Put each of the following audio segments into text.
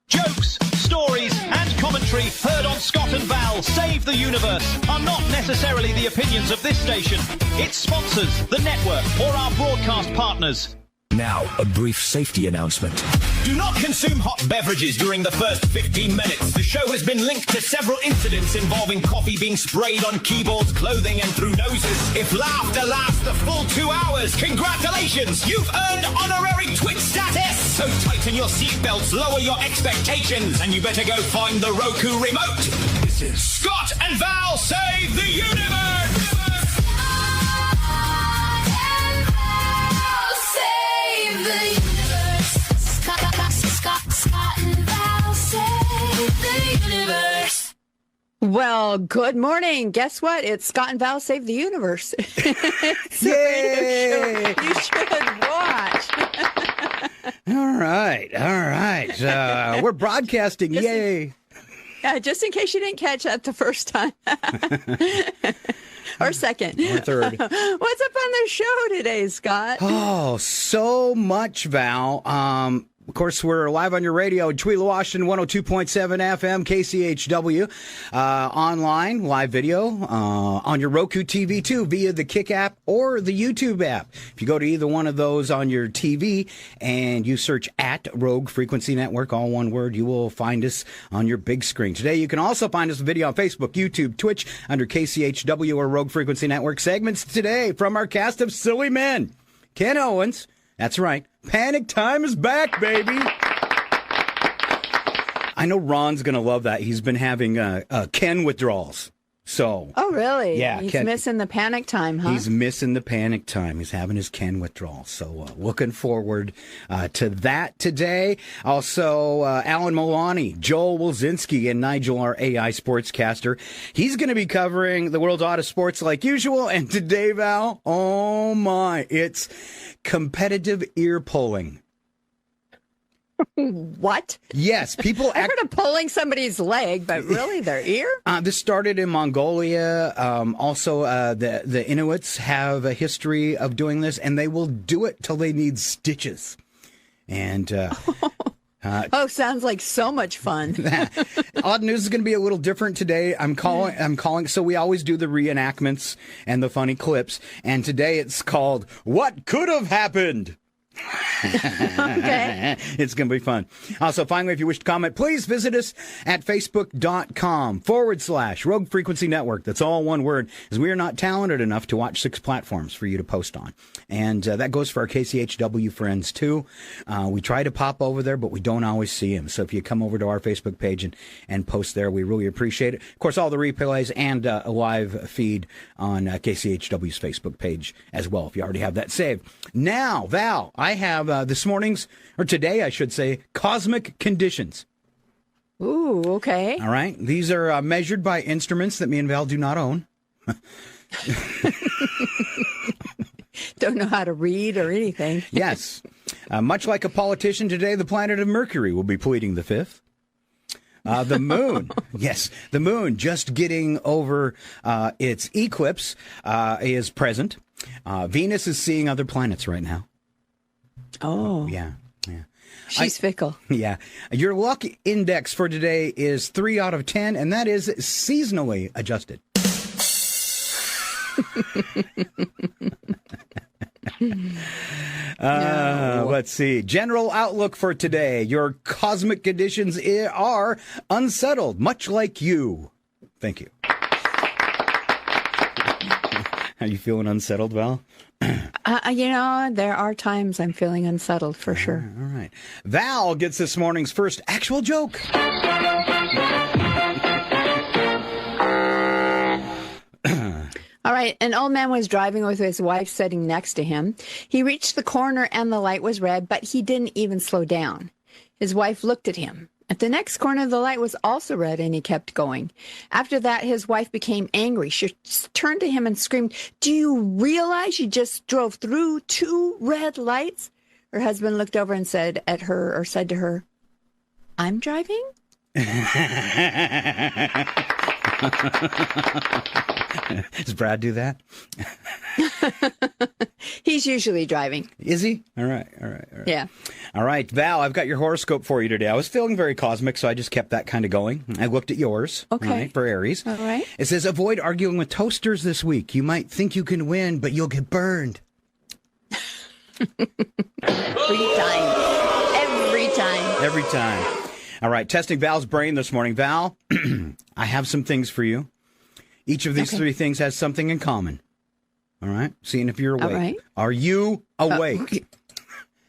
Jokes, stories, and commentary heard on Scott and Val Save the Universe are not necessarily the opinions of this station, its sponsors, the network, or our broadcast partners. Now, a brief safety announcement. Do not consume hot beverages during the first 15 minutes. The show has been linked to several incidents involving coffee being sprayed on keyboards, clothing, and through noses. If laughter lasts the full 2 hours, congratulations! You've earned honorary Twitch status! So tighten your seatbelts, lower your expectations, and you better go find the Roku remote. This is Scott and Val Save the Universe! Scott and Val Save the Universe. Well, good morning. Guess what? It's Scott and Val Save the Universe. It's a radio show you should watch. All right. We're broadcasting. Yay. Yeah, just in case you didn't catch that the first time. Or second. Or third. What's up on the show today, Scott? Oh, so much, Val. Of course, we're live on your radio in Tweela, Washington, 102.7 FM, KCHW. Online, live video, on your Roku TV, too, via the Kick app or the YouTube app. If you go to either one of those on your TV and you search at Rogue Frequency Network, all one word, you will find us on your big screen. Today, you can also find us video on Facebook, YouTube, Twitch, under KCHW or Rogue Frequency Network. Segments today from our cast of silly men. Ken Owens. That's right. Panic time is back, baby. I know Ron's going to love that. He's been having Ken withdrawals. So. Oh, really? Yeah. He's missing the panic time, huh? He's missing the panic time. He's having his Ken withdrawal. So looking forward to that today. Also, Alan Milani, Joel Wilzinski, and Nigel, our AI sportscaster. He's going to be covering the world's oddest sports like usual. And today, Val, oh my, it's competitive ear pulling. What? Yes, people. I heard of pulling somebody's leg, but really their ear? This started in Mongolia. Also, the Inuits have a history of doing this, and they will do it till they need stitches. And sounds like so much fun. Odd News is going to be a little different today. I'm calling. So we always do the reenactments and the funny clips, and today it's called "What Could Have Happened." Okay. It's going to be fun. Also, finally, if you wish to comment, please visit us at facebook.com/Rogue Frequency Network. That's all one word, as we are not talented enough to watch 6 platforms for you to post on. And that goes for our KCHW friends, too. We try to pop over there, but we don't always see them. So if you come over to our Facebook page and post there, we really appreciate it. Of course, all the replays and a live feed on KCHW's Facebook page as well, if you already have that saved. Now, Val, I have today, I should say, cosmic conditions. Ooh, okay. All right. These are measured by instruments that me and Val do not own. Don't know how to read or anything. Yes. Much like a politician today, the planet of Mercury will be pleading the fifth. The moon, yes, the moon just getting over its eclipse is present. Venus is seeing other planets right now. Oh. Yeah. She's fickle. Yeah. Your luck index for today is 3 out of 10, and that is seasonally adjusted. Let's see. General outlook for today. Your cosmic conditions are unsettled, much like you. Thank you. Are you feeling unsettled, Val? There are times I'm feeling unsettled, for sure. All right. Val gets this morning's first actual joke. All right. An old man was driving with his wife sitting next to him. He reached the corner and the light was red, but he didn't even slow down. His wife looked at him. At the next corner, the light was also red, and he kept going. After that, his wife became angry. She turned to him and screamed, "Do you realize you just drove through 2 red lights?" Her husband looked over and said to her, "I'm driving?" Does Brad do that? He's usually driving. Is he? All right. Yeah. All right, Val, I've got your horoscope for you today. I was feeling very cosmic, so I just kept that kind of going. I looked at yours. Okay. All right, for Aries. All right. It says, avoid arguing with toasters this week. You might think you can win, but you'll get burned. Every time. Every time. All right, testing Val's brain this morning. Val, I have some things for you. Each of these three things has something in common. All right? Seeing if you're awake. All right. Are you awake?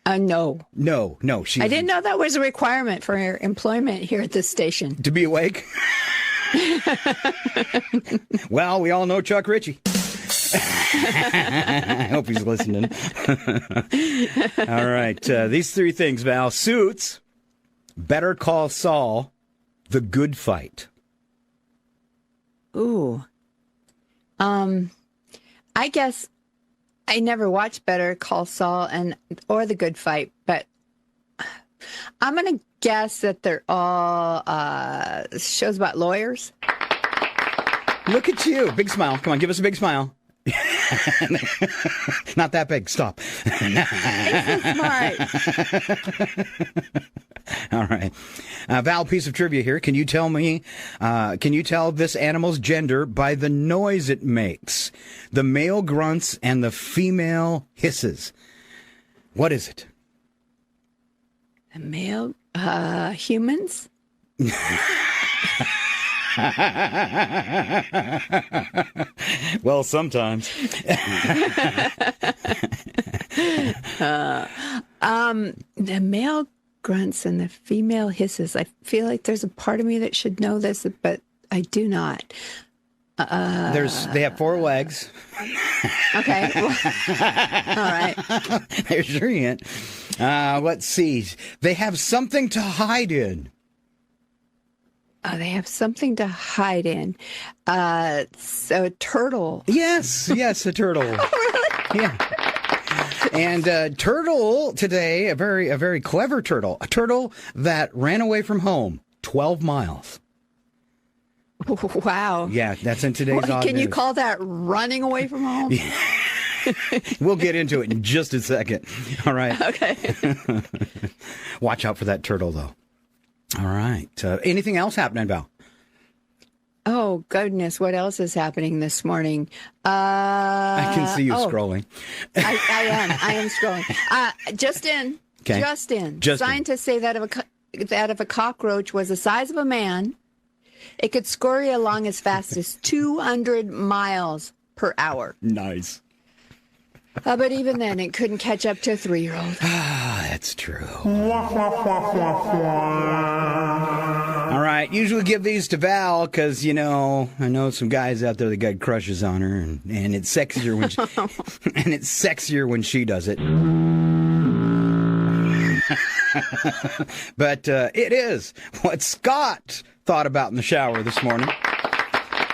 No. No. I didn't know that was a requirement for employment here at this station. To be awake? Well, we all know Chuck Ritchie. I hope he's listening. All right. These three things, Val. Suits, Better Call Saul, The Good Fight. Ooh. I guess I never watched Better Call Saul or The Good Fight, but I'm going to guess that they're all shows about lawyers. Look at you. Big smile. Come on, give us a big smile. Not that big. Stop. Isn't smart. All right. Val, piece of trivia here. Can you tell this animal's gender by the noise it makes? The male grunts and the female hisses. What is it? The male humans? Well, sometimes. The male grunts and the female hisses. I feel like there's a part of me that should know this, but I do not. They have four legs. Okay. All right. There's your hint. Let's see. They have something to hide in. They have something to hide in. So a turtle. Yes, a turtle. Yeah. And turtle today, a very clever turtle. A turtle that ran away from home 12 miles. Wow. Yeah, that's in today's odd Can you news. call that running away from home? We'll get into it in just a second. All right. Okay. Watch out for that turtle, though. All right. Anything else happening, Val? Oh, goodness. What else is happening this morning? I can see you scrolling. I am scrolling. Just in. Okay. Just in. Just in. Scientists say that if a cockroach was the size of a man, it could scurry along as fast as 200 miles per hour. Nice. But even then, it couldn't catch up to a 3-year-old. That's true. All right. Usually give these to Val because, I know some guys out there that got crushes on her, and it's sexier when she does it. But it is what Scott thought about in the shower this morning.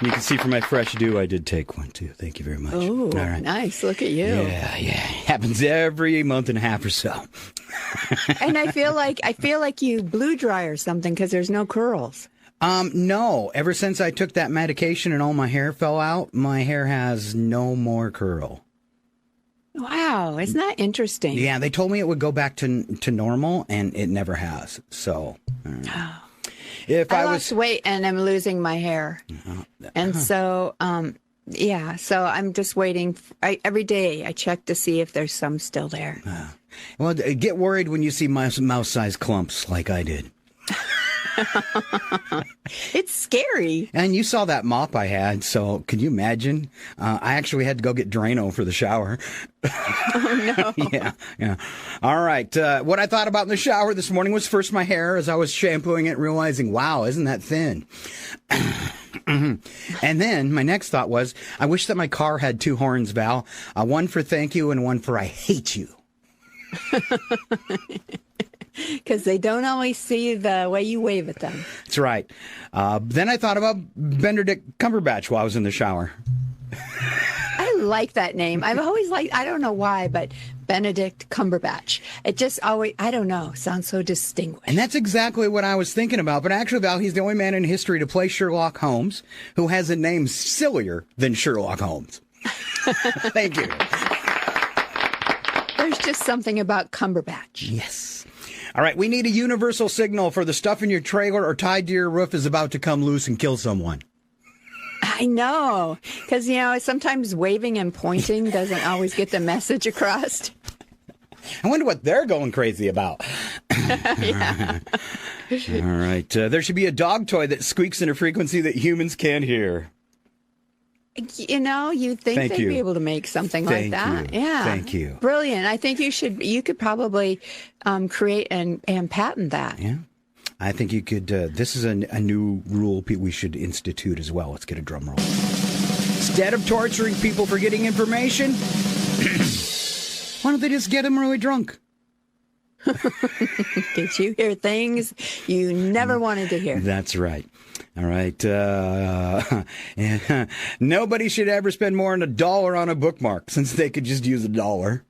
You can see from my fresh dew, I did take one, too. Thank you very much. Oh, right. Nice. Look at you. Yeah. Happens every month and a half or so. And I feel like you blew dry or something because there's no curls. No. Ever since I took that medication and all my hair fell out, my hair has no more curl. Wow. Isn't that interesting? Yeah, they told me it would go back to normal, and it never has. So... If I lost weight and I'm losing my hair. And so, so I'm just waiting. Every day I check to see if there's some still there. Well, get worried when you see mouse-sized clumps like I did. It's scary. And you saw that mop I had, so can you imagine? I actually had to go get Drano for the shower. Oh, no. Yeah. All right. What I thought about in the shower this morning was first my hair as I was shampooing it, realizing, wow, isn't that thin? And then my next thought was, I wish that my car had two horns, Val. One for thank you and one for I hate you. Because they don't always see the way you wave at them. That's right. Then I thought about Benedict Cumberbatch while I was in the shower. I like that name. I've always liked, I don't know why, but Benedict Cumberbatch. It just always, I don't know, sounds so distinguished. And that's exactly what I was thinking about. But actually, Val, he's the only man in history to play Sherlock Holmes who has a name sillier than Sherlock Holmes. Thank you. just something about Cumberbatch. Yes. All right, we need a universal signal for the stuff in your trailer or tied to your roof is about to come loose and kill someone. I know, because, sometimes waving and pointing doesn't always get the message across. I wonder what they're going crazy about. Yeah. All right. There should be a dog toy that squeaks in a frequency that humans can't hear. You'd think they'd be able to make something like that. You. Yeah. Thank you. Brilliant. I think you could probably create and patent that. Yeah. I think you could. This is a new rule we should institute as well. Let's get a drum roll. Instead of torturing people for getting information, why don't they just get them really drunk? Did you hear things you never wanted to hear? That's right. All right. Nobody should ever spend more than $1 on a bookmark since they could just use $1.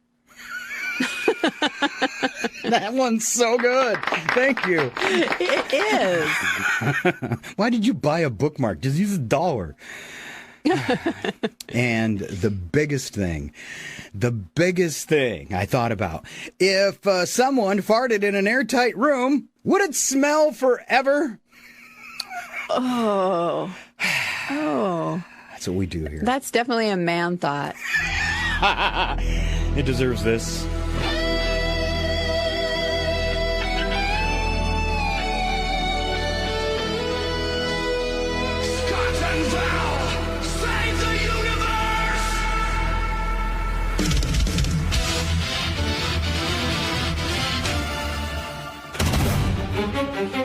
That one's so good. Thank you. It is. Why did you buy a bookmark? Just use $1. And the biggest thing I thought about, if someone farted in an airtight room, would it smell forever? Oh. That's what we do here. That's definitely a man thought. It deserves this. Scott and Val save the universe!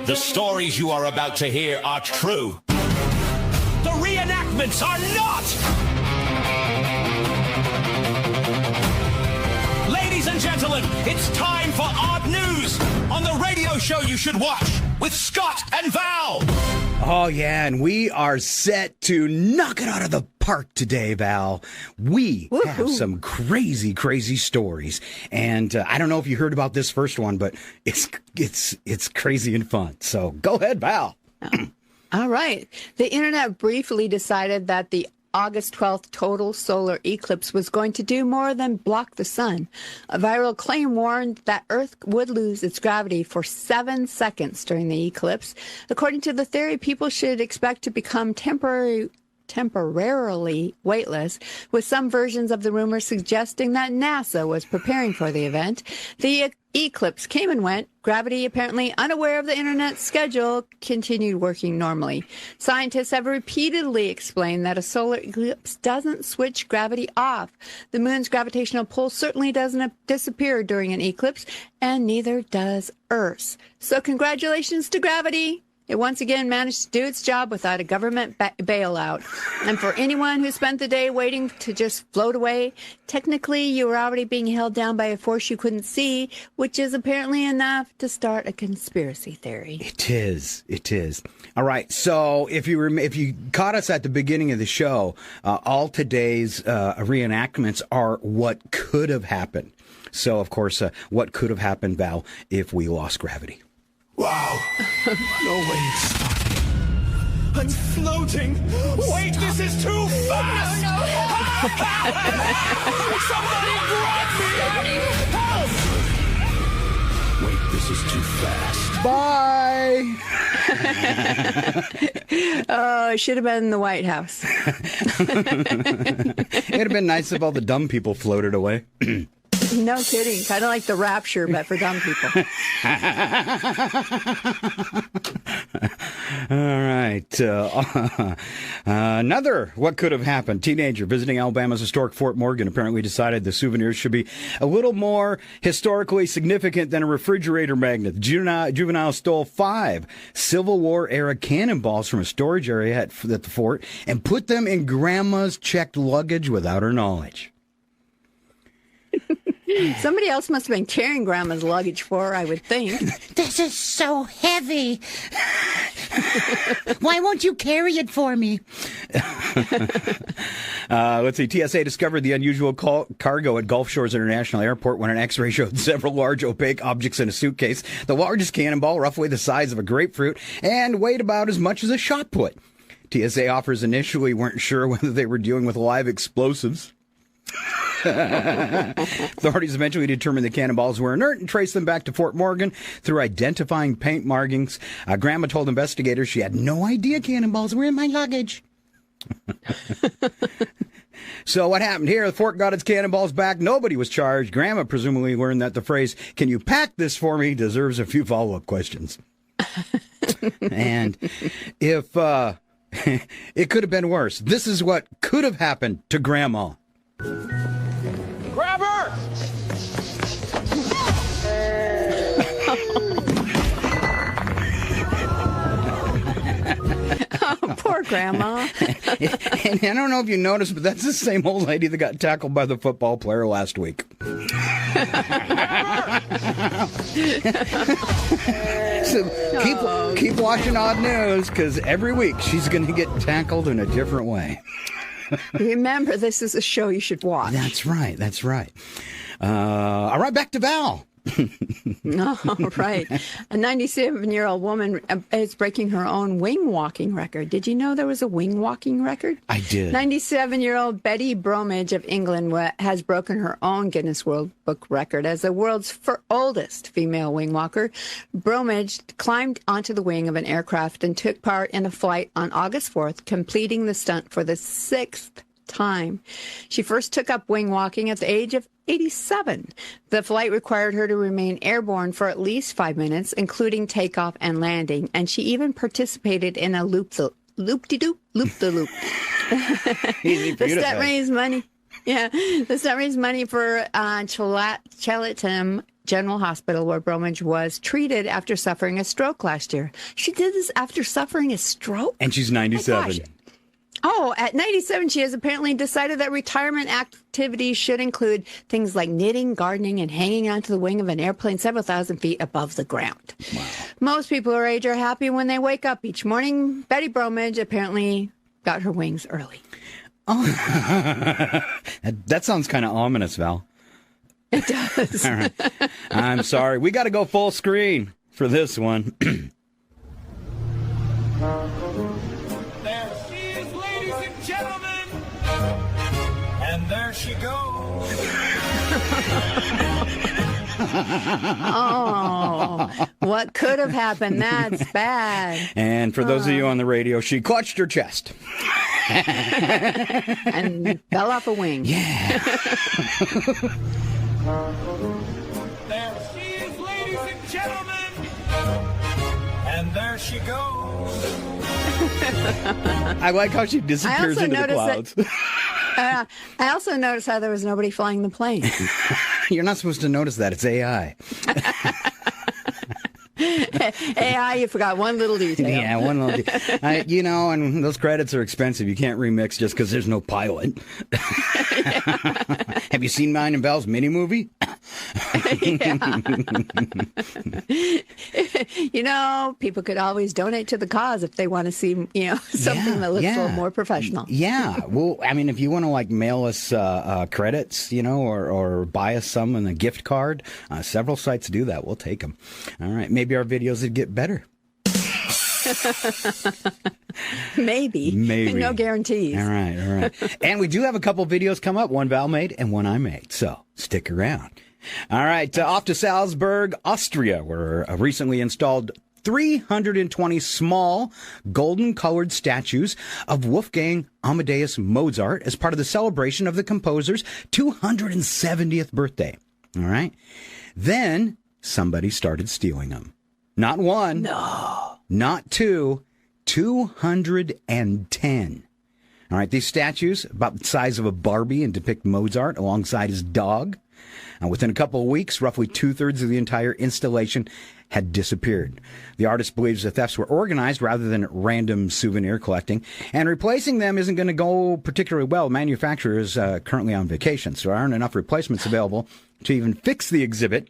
The stories you are about to hear are true. The reenactments are not! Ladies and gentlemen, it's time for Odd News on the radio show you should watch with Scott and Val. Oh, yeah, and we are set to knock it out of the park today, Val. We have some crazy, crazy stories. And I don't know if you heard about this first one, but it's crazy and fun. So go ahead, Val. All right. The internet briefly decided that the August 12th total solar eclipse was going to do more than block the sun. A viral claim warned that Earth would lose its gravity for 7 seconds during the eclipse. According to the theory, people should expect to become temporarily weightless, with some versions of the rumor suggesting that NASA was preparing for the event. The eclipse came and went. Gravity, apparently unaware of the internet's schedule, continued working normally. Scientists have repeatedly explained that a solar eclipse doesn't switch gravity off. The moon's gravitational pull certainly doesn't disappear during an eclipse, and neither does Earth's. So congratulations to gravity. It once again managed to do its job without a government bailout. And for anyone who spent the day waiting to just float away, technically you were already being held down by a force you couldn't see, which is apparently enough to start a conspiracy theory. It is. All right. So if you caught us at the beginning of the show, all today's reenactments are what could have happened. So, of course, what could have happened, Val, if we lost gravity? Wow. No way it's starting. I'm floating. Wait, this is too fast. No. Somebody grab me. Help. Wait, this is too fast. Bye. Oh, it should have been the White House. It'd have been nice if all the dumb people floated away. No kidding. Kind of like the Rapture, but for dumb people. All right. Another what could have happened. Teenager visiting Alabama's historic Fort Morgan apparently decided the souvenirs should be a little more historically significant than a refrigerator magnet. The juvenile stole 5 Civil War-era cannonballs from a storage area at the fort and put them in Grandma's checked luggage without her knowledge. Somebody else must have been carrying Grandma's luggage for her, I would think. This is so heavy. Why won't you carry it for me? Let's see. TSA discovered the unusual cargo at Gulf Shores International Airport when an X-ray showed several large opaque objects in a suitcase. The largest cannonball, roughly the size of a grapefruit, and weighed about as much as a shot put. TSA offers initially weren't sure whether they were dealing with live explosives. Authorities eventually determined the cannonballs were inert and traced them back to Fort Morgan through identifying paint markings. Grandma told investigators she had no idea cannonballs were in my luggage. So what happened here? The fort got its cannonballs back. Nobody was charged. Grandma presumably learned that the phrase, "Can you pack this for me?" deserves a few follow-up questions. And if it could have been worse. This is what could have happened to Grandma. Grab her! Oh, poor Grandma. And I don't know if you noticed, but that's the same old lady that got tackled by the football player last week. So keep watching Odd News, because every week she's going to get tackled in a different way. Remember, this is a show you should watch. That's right. That's right. All right, back to Val. Oh, right. A 97-year-old woman is breaking her own wing walking record. Did you know there was a wing walking record? I did. 97-year-old Betty Bromage of England has broken her own Guinness World Book record as the world's oldest female wing walker. Bromage climbed onto the wing of an aircraft and took part in a flight on August 4th, completing the stunt for the 6th time. She first took up wing walking at the age of 87. The flight required her to remain airborne for at least 5 minutes, including takeoff and landing, and she even participated in a loop-de-loop. Easy for you to The stunt say. raised money. Yeah, the stunt raised money for Chatham General Hospital, where Bromage was treated after suffering a stroke last year. She did this after suffering a stroke? And she's My 97. gosh. Oh, at 97, she has apparently decided that retirement activities should include things like knitting, gardening, and hanging onto the wing of an airplane several thousand feet above the ground. Wow. Most people her age are happy when they wake up each morning. Betty Bromage apparently got her wings early. Oh, that sounds kind of ominous, Val. It does. All right. I'm sorry. We got to go full screen for this one. There she is, ladies and gentlemen! And there she goes. Oh, what could have happened? That's bad. And for those of you on the radio, she clutched her chest. And fell off a wing. Yeah. There she is, ladies and gentlemen! And there she goes. I like how she disappears I also into the noticed clouds. I also noticed how there was nobody flying the plane. You're not supposed to notice that. It's AI. AI, you forgot one little detail. Yeah, one little. You know, and those credits are expensive. You can't remix just because there's no pilot. Have you seen mine and Val's mini movie? You know, people could always donate to the cause if they want to see, something that looks a little more professional. Yeah. Well, I mean, if you want to mail us credits, or buy us some in a gift card, several sites do that. We'll take them. All right. Maybe our videos would get better. Maybe. No guarantees. All right. And we do have a couple videos come up, one Val made and one I made. So stick around. All right. Off to Salzburg, Austria, where a recently installed 320 small golden-colored statues of Wolfgang Amadeus Mozart as part of the celebration of the composer's 270th birthday. All right. Then somebody started stealing them. Not one. No. Not two. 210. All right. These statues, about the size of a Barbie, and depict Mozart alongside his dog. Within a couple of weeks, roughly 2/3 of the entire installation had disappeared. The artist believes the thefts were organized rather than random souvenir collecting, and replacing them isn't going to go particularly well. Manufacturer is currently on vacation, so there aren't enough replacements available to even fix the exhibit.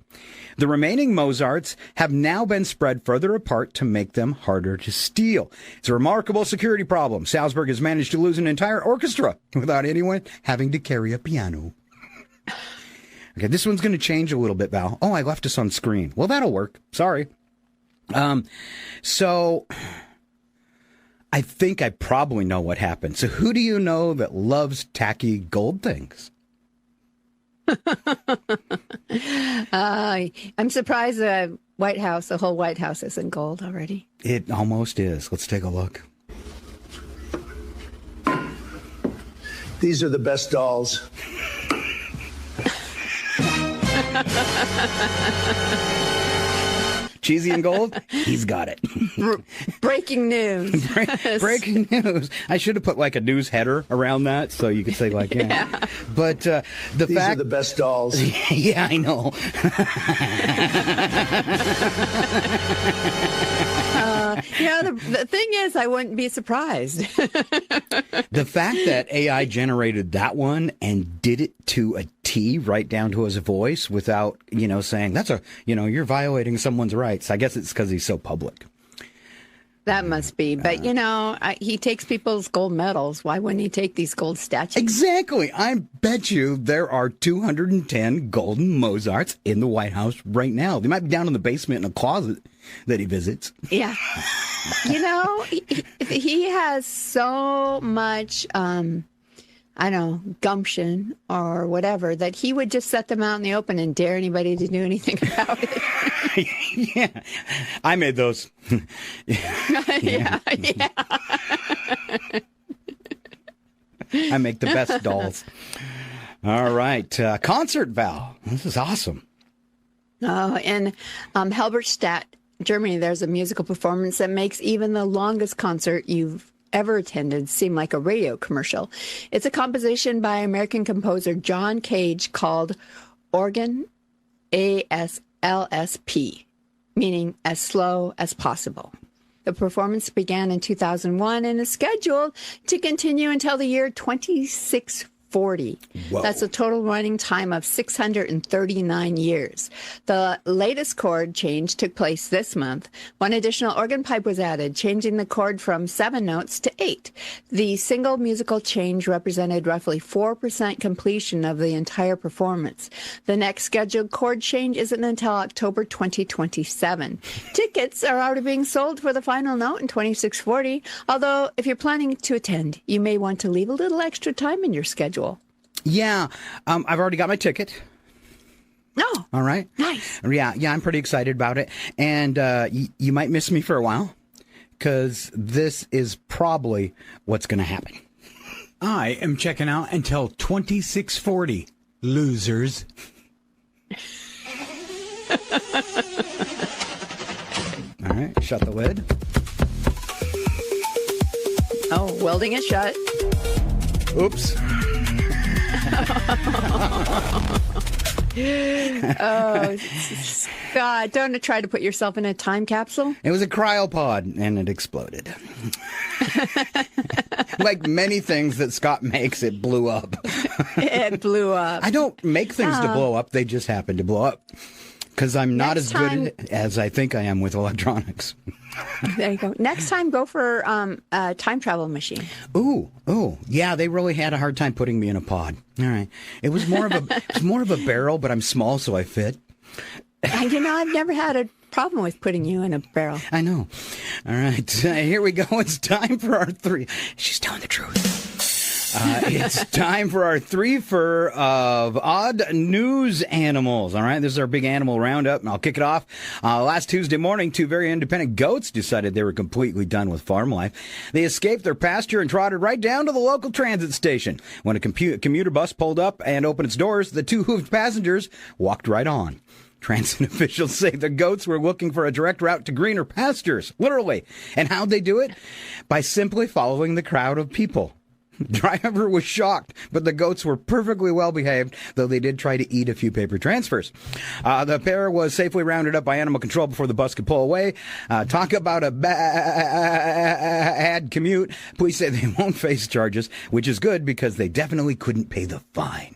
The remaining Mozarts have now been spread further apart to make them harder to steal. It's a remarkable security problem. Salzburg has managed to lose an entire orchestra without anyone having to carry a piano. Okay, this one's going to change a little bit, Val. Oh, I left us on screen. Well, that'll work. Sorry. So I think I probably know what happened. So who do you know that loves tacky gold things? I'm surprised the whole White House isn't gold already. It almost is. Let's take a look. These are the best dolls. Cheesy and gold? He's got it. Breaking news. Breaking news. I should have put like a news header around that so you could say like, yeah. But These are the best dolls. Yeah, I know. The thing is, I wouldn't be surprised. The fact that AI generated that one and did it to a T right down to his voice without, saying that's you're violating someone's rights. I guess it's because he's so public. That must be. But, he takes people's gold medals. Why wouldn't he take these gold statues? Exactly. I bet you there are 210 golden Mozarts in the White House right now. They might be down in the basement in a closet that he visits. Yeah. He has so much, gumption or whatever, that he would just set them out in the open and dare anybody to do anything about it. Yeah. I made those. Yeah. I make the best dolls. All right. Concert, Val. This is awesome. Oh, in Halberstadt, Germany, there's a musical performance that makes even the longest concert you've ever attended seem like a radio commercial. It's a composition by American composer John Cage called Organ ASLSP, meaning as slow as possible. The performance began in 2001 and is scheduled to continue until the year 2640. Whoa. That's a total running time of 639 years. The latest chord change took place this month. One additional organ pipe was added, changing the chord from 7 notes to 8. The single musical change represented roughly 4% completion of the entire performance. The next scheduled chord change isn't until October 2027. Tickets are already being sold for the final note in 2640, although if you're planning to attend, you may want to leave a little extra time in your schedule. Yeah, I've already got my ticket. Oh, all right. Nice. Yeah, I'm pretty excited about it. And you might miss me for a while because this is probably what's going to happen. I am checking out until 2640. Losers. All right, shut the lid. Oh, welding it shut. Oops. Oh, God, don't try to put yourself in a time capsule. It was a cryopod, and it exploded. Like many things that Scott makes, it blew up. It blew up. I don't make things to blow up. They just happen to blow up. Because I'm not as good as I think I am with electronics. There you go. Next time, go for a time travel machine. Ooh. Yeah, they really had a hard time putting me in a pod. All right. It was more of a barrel, but I'm small, so I fit. I've never had a problem with putting you in a barrel. I know. All right. Here we go. It's time for our 3. She's telling the truth. It's time for our 3-fer of odd news animals. All right, this is our big animal roundup, and I'll kick it off. Last Tuesday morning, 2 very independent goats decided they were completely done with farm life. They escaped their pasture and trotted right down to the local transit station. When a commuter bus pulled up and opened its doors, the 2 hooved passengers walked right on. Transit officials say the goats were looking for a direct route to greener pastures, literally. And how'd they do it? By simply following the crowd of people. Driver was shocked, but the goats were perfectly well behaved, though they did try to eat a few paper transfers. The pair was safely rounded up by animal control before the bus could pull away. Talk about a bad commute. Police say they won't face charges, which is good because they definitely couldn't pay the fine.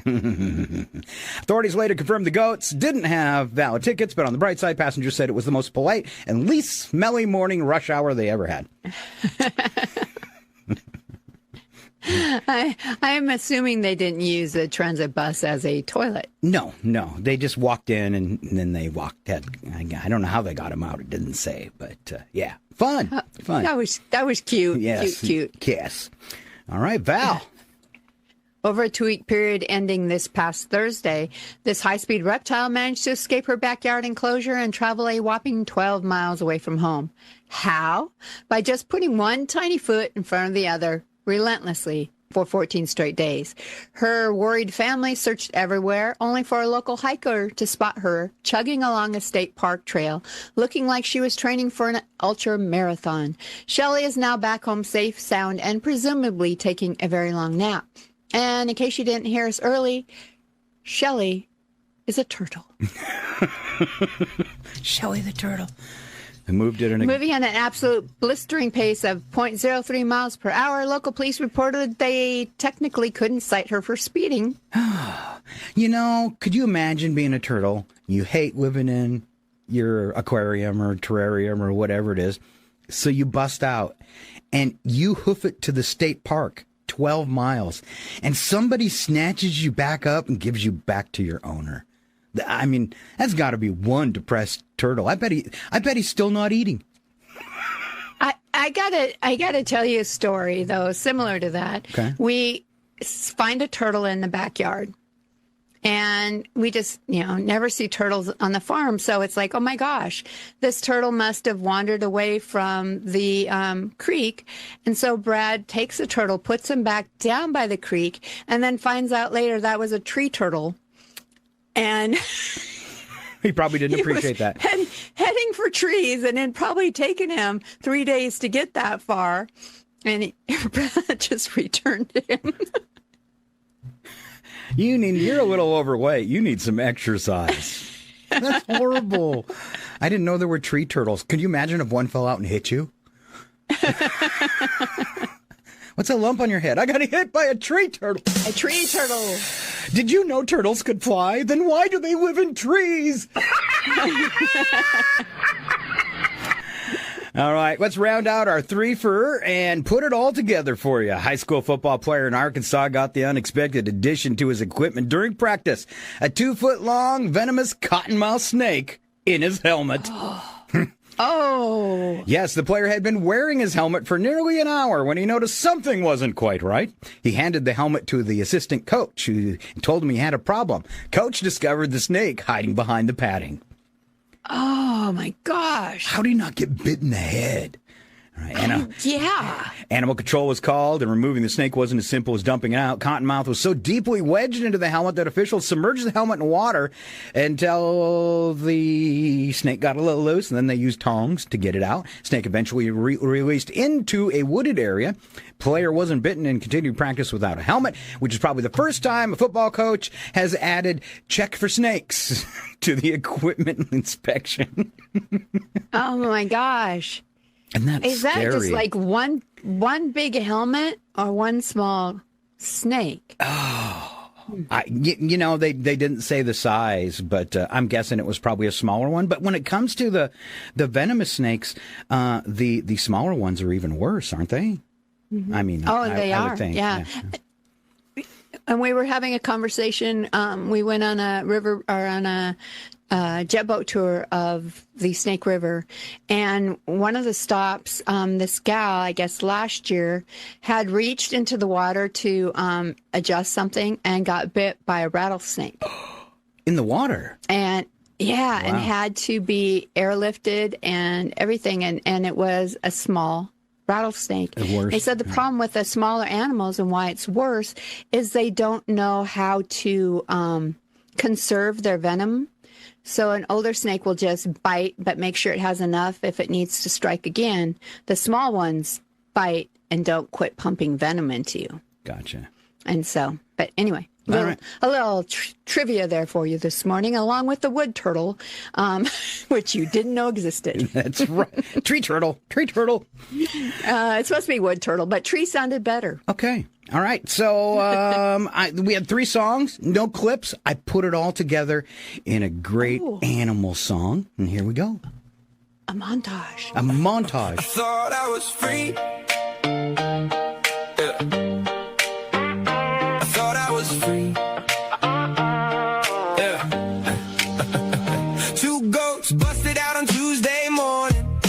Authorities later confirmed the goats didn't have valid tickets, but on the bright side, passengers said it was the most polite and least smelly morning rush hour they ever had. I am assuming they didn't use the transit bus as a toilet. No. They just walked in and then they walked out. I don't know how they got them out. It didn't say, but yeah. Fun. That was cute. Yes. Cute. Yes. All right, Val. Over a 2-week period ending this past Thursday, this high-speed reptile managed to escape her backyard enclosure and travel a whopping 12 miles away from home. How? By just putting one tiny foot in front of the other, relentlessly, for 14 straight days. Her worried family searched everywhere, only for a local hiker to spot her chugging along a state park trail, looking like she was training for an ultra marathon. Shelley is now back home safe, sound, and presumably taking a very long nap. And in case you didn't hear us early, Shelley is a turtle. Shelley the turtle. I moved it in Moving at an absolute blistering pace of 0.03 miles per hour, local police reported they technically couldn't cite her for speeding. You know, could you imagine being a turtle? You hate living in your aquarium or terrarium or whatever it is. So you bust out and you hoof it to the state park. 12 miles, and somebody snatches you back up and gives you back to your owner. I mean, that's got to be one depressed turtle. I bet he's still not eating. I gotta tell you a story though, similar to that. Okay. We find a turtle in the backyard, and we just, never see turtles on the farm. So it's like, oh my gosh, this turtle must have wandered away from the creek. And so Brad takes the turtle, puts him back down by the creek, and then finds out later that was a tree turtle. And he probably didn't appreciate that. Heading for trees, and it probably taken him 3 days to get that far. And Brad just returned to him. You're a little overweight. You need some exercise. That's horrible. I didn't know there were tree turtles. Could you imagine if one fell out and hit you? What's a lump on your head? I got hit by a tree turtle. A tree turtle. Did you know turtles could fly? Then why do they live in trees? All right, let's round out our three-fer and put it all together for you. High school football player in Arkansas got the unexpected addition to his equipment during practice. A 2-foot-long, venomous cottonmouth snake in his helmet. Oh. Yes, the player had been wearing his helmet for nearly an hour when he noticed something wasn't quite right. He handed the helmet to the assistant coach, who told him he had a problem. Coach discovered the snake hiding behind the padding. Oh, my gosh. How do you not get bit in the head? All right, yeah. Animal control was called, and removing the snake wasn't as simple as dumping it out. Cottonmouth was so deeply wedged into the helmet that officials submerged the helmet in water until the snake got a little loose, and then they used tongs to get it out. Snake eventually released into a wooded area. Player wasn't bitten and continued practice without a helmet, which is probably the first time a football coach has added check for snakes to the equipment inspection. Oh, my gosh. And that's Is that scary. just like one big helmet or one small snake? Oh, they didn't say the size, but I'm guessing it was probably a smaller one. But when it comes to the venomous snakes, the smaller ones are even worse, aren't they? Mm-hmm. I mean, they I are. would think. Yeah. And we were having a conversation. We went on a river or on a jet boat tour of the Snake River, and one of the stops, this gal, I guess last year, had reached into the water to adjust something and got bit by a rattlesnake. In the water? And yeah, wow. And had to be airlifted and everything, and it was a small rattlesnake. They said the problem with the smaller animals and why it's worse is they don't know how to conserve their venom. So an older snake will just bite, but make sure it has enough if it needs to strike again. The small ones bite and don't quit pumping venom into you. Gotcha. And so, but anyway, a little trivia there for you this morning, along with the wood turtle, which you didn't know existed. That's right. Tree turtle. It's supposed to be wood turtle, but tree sounded better. Okay. All right. So we had 3 songs, no clips. I put it all together in a great animal song. And here we go. A montage. A montage. I thought I was free. I thought I was free. Yeah. 2 goats busted out on Tuesday morning.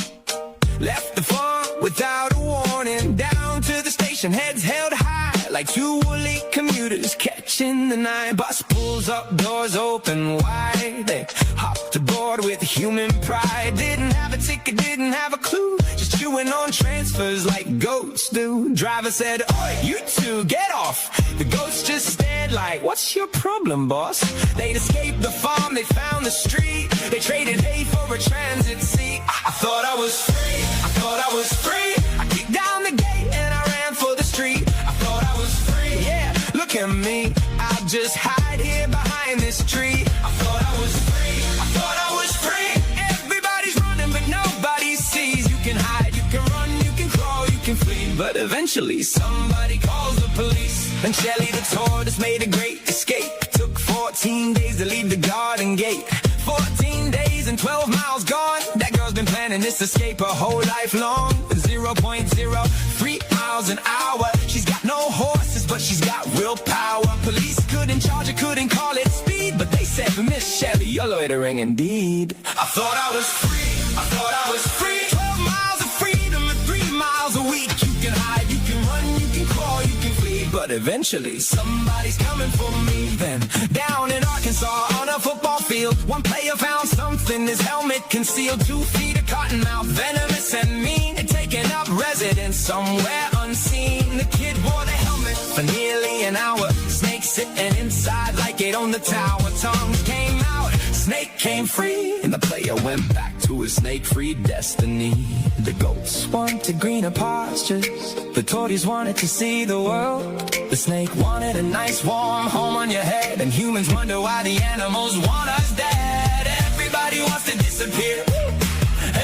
Left the farm without a warning. Down to the station, heads held high like 2 woolly commuters. just catching the night. Bus pulls up, doors open wide. They hopped aboard with human pride. Didn't have a ticket, didn't have a clue. Just chewing on transfers like goats do. Driver said, "Oi, you two, get off." The goats just stared like, "What's your problem, boss?" They'd escaped the farm, they found the street. They traded hay for a transit seat. I thought I was free, I thought I was free. I kicked down the gate and I ran for the street. I thought I was free, yeah, look at me. I'll just hide here behind this tree. I thought I was free, I thought I was free. Everybody's running but nobody sees. You can hide, you can run, you can crawl, you can flee. But eventually somebody calls the police. And Shelley the tortoise made a great escape. Took 14 days to leave the garden gate. 14 days and 12 miles gone. That girl's been planning this escape her whole life long. 0.03 miles an hour. She's got no horses, but she's got willpower. Police couldn't charge her, couldn't call it speed. But they said, "Miss Shelley, you're loitering indeed." I thought I was free, I thought I was free. 12 miles of freedom and 3 miles a week. You can hide, you can run, you can crawl, you can flee. But eventually somebody's coming for me. Then down in Arkansas on a football field, one player found something, his helmet concealed. 2 feet of cottonmouth, venomous and mean, and taking up residence somewhere unseen. The kid wore the helmet for nearly an hour. Snake sitting inside like it on the tower. Tongues came out, snake came free, and the player went back to his snake-free destiny. The goats wanted greener pastures, the tortoise wanted to see the world. The snake wanted a nice warm home on your head, and humans wonder why the animals want us dead. Everybody wants to disappear,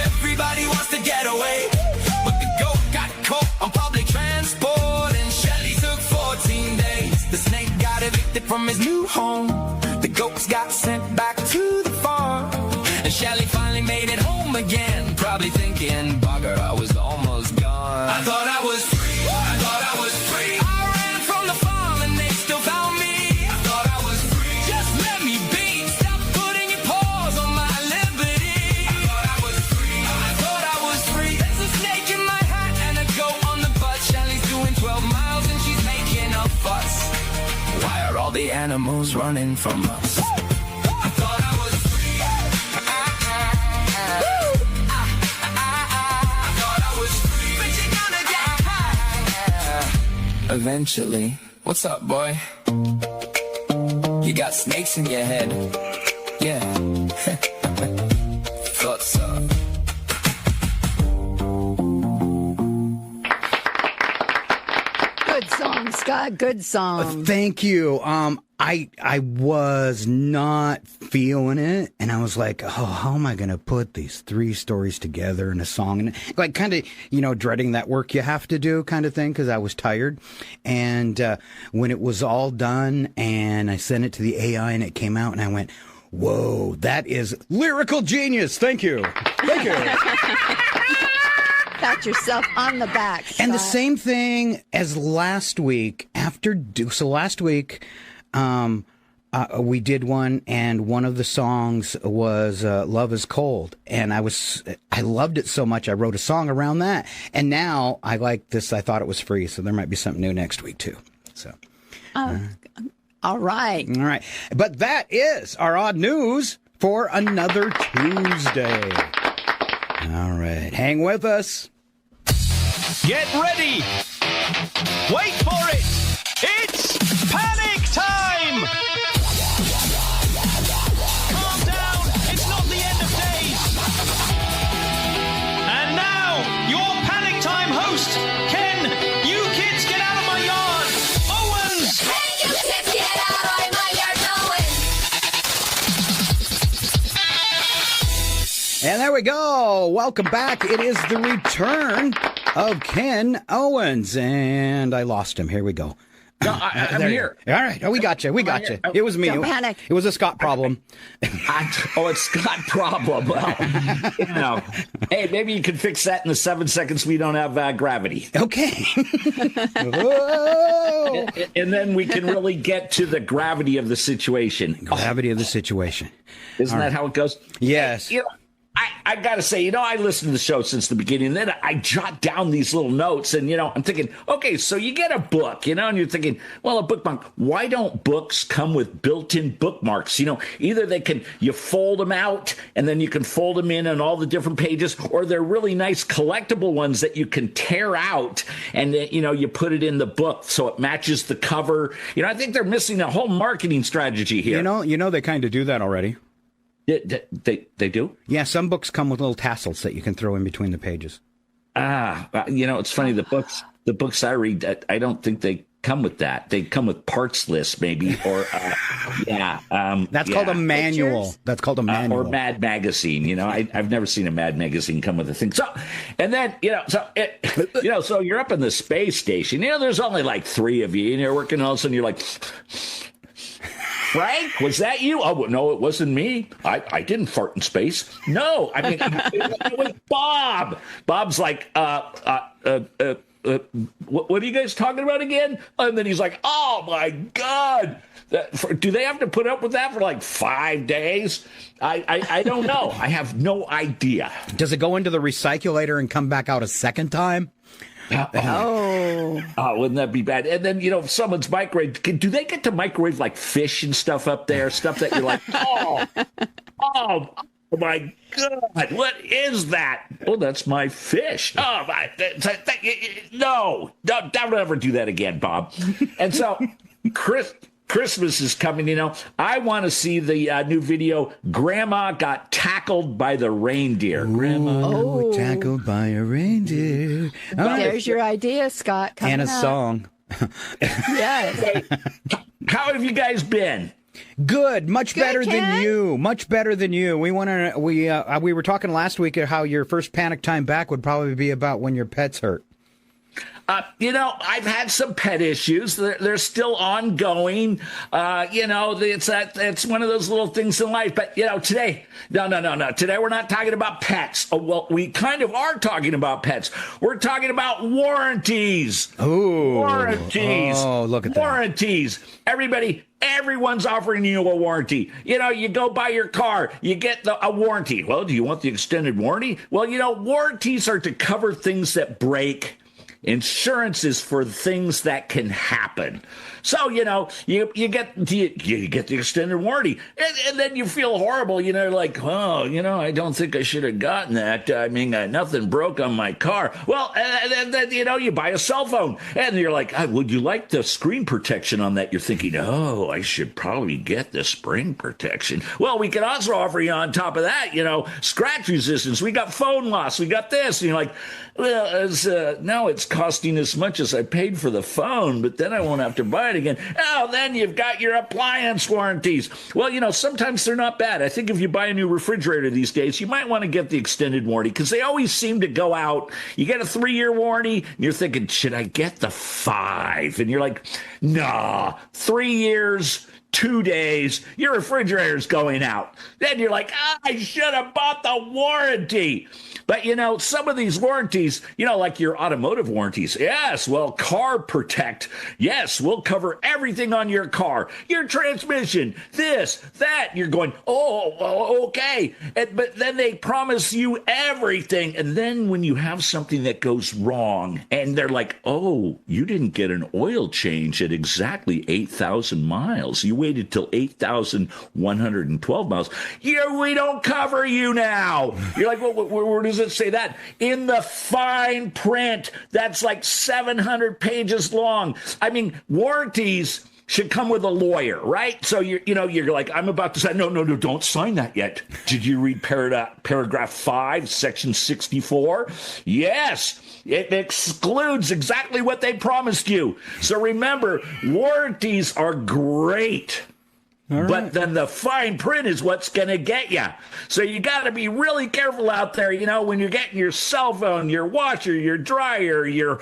everybody wants to get away, but the goat got caught on public transport, and Shelley took 14 days. The snake got evicted from his new home. The goats got sent back to the farm, and Shelley finally made it home again, probably thinking, bugger, I was almost gone. I thought I was free, I thought I was free. I ran from the farm and they still found me. I thought I was free, just let me be. Stop putting your paws on my liberty. I thought I was free, I thought I was free. There's a snake in my hat and a goat on the butt. Shelley's doing 12 miles and she's making a fuss. Why are all the animals running from us? I thought I was free. I thought I was free. But you're gonna get high. Eventually. What's up, boy? You got snakes in your head. Yeah. Thought so. Good song, Scott. Good song. Thank you. I was not feeling it, and I was like, oh, how am I going to put these 3 stories together in a song? And like kind of, dreading that work you have to do kind of thing, because I was tired. And when it was all done and I sent it to the AI and it came out, and I went, whoa, that is lyrical genius. Thank you. Thank you. Pat yourself on the back, Scott. And the same thing as last week. So last week, we did one, and one of the songs was "Love Is Cold," and I loved it so much I wrote a song around that. And now I like this. I thought it was free, so there might be something new next week too. So, all right, But that is our odd news for another Tuesday. All right, hang with us. Get ready. Wait for it. It's panic time. Calm down. It's not the end of days. And now, your panic time host, Ken. You kids, get out of my yard. Owens. Hey, you kids, get out of my yard, Owens. And there we go. Welcome back. It is the return of Ken Owens. And I lost him. Here we go. No, I'm here. All right. Oh, we got you. We got you. It was me. Don't panic. It was a Scott problem. It's Scott problem. Well, hey, maybe you can fix that in the 7 seconds we don't have gravity. Okay. And then we can really get to the gravity of the situation. Gravity of the situation. Isn't that how it goes? Yes. Hey, I got to say, I listened to the show since the beginning, and then I jot down these little notes, and, I'm thinking, okay, so you get a book, and you're thinking, well, a bookmark, why don't books come with built-in bookmarks? Either you fold them out, and then you can fold them in on all the different pages, or they're really nice collectible ones that you can tear out, and, you put it in the book so it matches the cover. I think they're missing a whole marketing strategy here. They kind of do that already. They do? Yeah, some books come with little tassels that you can throw in between the pages. It's funny. The books I read, I don't think they come with that. They come with parts lists, maybe, or That's called a manual. Pictures? That's called a manual. Or Mad Magazine. I've never seen a Mad Magazine come with a thing. So, and then so you're up in the space station. There's only like 3 of you, and you're working. All of a sudden, you're like, Frank, was that you? Oh, no, it wasn't me. I didn't fart in space. No, I mean, it was Bob. Bob's like, what are you guys talking about again? And then he's like, oh, my God. Do they have to put up with that for like 5 days? I don't know. I have no idea. Does it go into the recyculator and come back out a second time? Oh, wouldn't that be bad? And then, if someone's microwave, do they get to microwave like fish and stuff up there? Stuff that you're like, oh my God, what is that? Oh, that's my fish. Oh, no, don't ever do that again, Bob. And so, Christmas is coming, I want to see the new video, Grandma Got Tackled by the Reindeer. Grandma tackled by a reindeer. There's your idea, Scott. And a song. Yes. How have you guys been? Good, much better than you. Much better than you. We were talking last week at how your first panic time back would probably be about when your pet's hurt. I've had some pet issues. They're still ongoing. It's one of those little things in life. But, today, no. Today we're not talking about pets. Oh, well, we kind of are talking about pets. We're talking about warranties. Ooh. Warranties. Oh, look at warranties. Everyone's offering you a warranty. You go buy your car, you get a warranty. Well, do you want the extended warranty? Well, warranties are to cover things that break. Insurance is for things that can happen. So, you get the extended warranty, and then you feel horrible, like, oh, I don't think I should have gotten that. I mean, nothing broke on my car. Well, and then, you buy a cell phone, and you're like, would you like the screen protection on that? You're thinking, oh, I should probably get the screen protection. Well, we can also offer you on top of that, scratch resistance. We got phone loss. We got this. And you're like, well, now it's costing as much as I paid for the phone, but then I won't have to buy it again. Oh, then you've got your appliance warranties. Well, sometimes they're not bad. I think if you buy a new refrigerator these days, you might want to get the extended warranty because they always seem to go out. You get a 3-year warranty, and you're thinking, should I get the 5? And you're like, nah, 3 years, 2 days, your refrigerator's going out. Then you're like, I should have bought the warranty. But, some of these warranties, like your automotive warranties, yes, well, Car Protect, yes, we'll cover everything on your car, your transmission, this, that. You're going, oh, okay. But then they promise you everything. And then when you have something that goes wrong, and they're like, oh, you didn't get an oil change at exactly 8,000 miles. You waited till 8,112 miles. We don't cover you now. You're like, well, where does it say that? In the fine print. That's like 700 pages long. I mean, warranties should come with a lawyer, right? So you're like, I'm about to say, no, don't sign that yet. Did you read paragraph 5, section 64? Yes. It excludes exactly what they promised you. So remember, warranties are great. Right. But then the fine print is what's going to get you. So you got to be really careful out there, when you're getting your cell phone, your washer, your dryer, your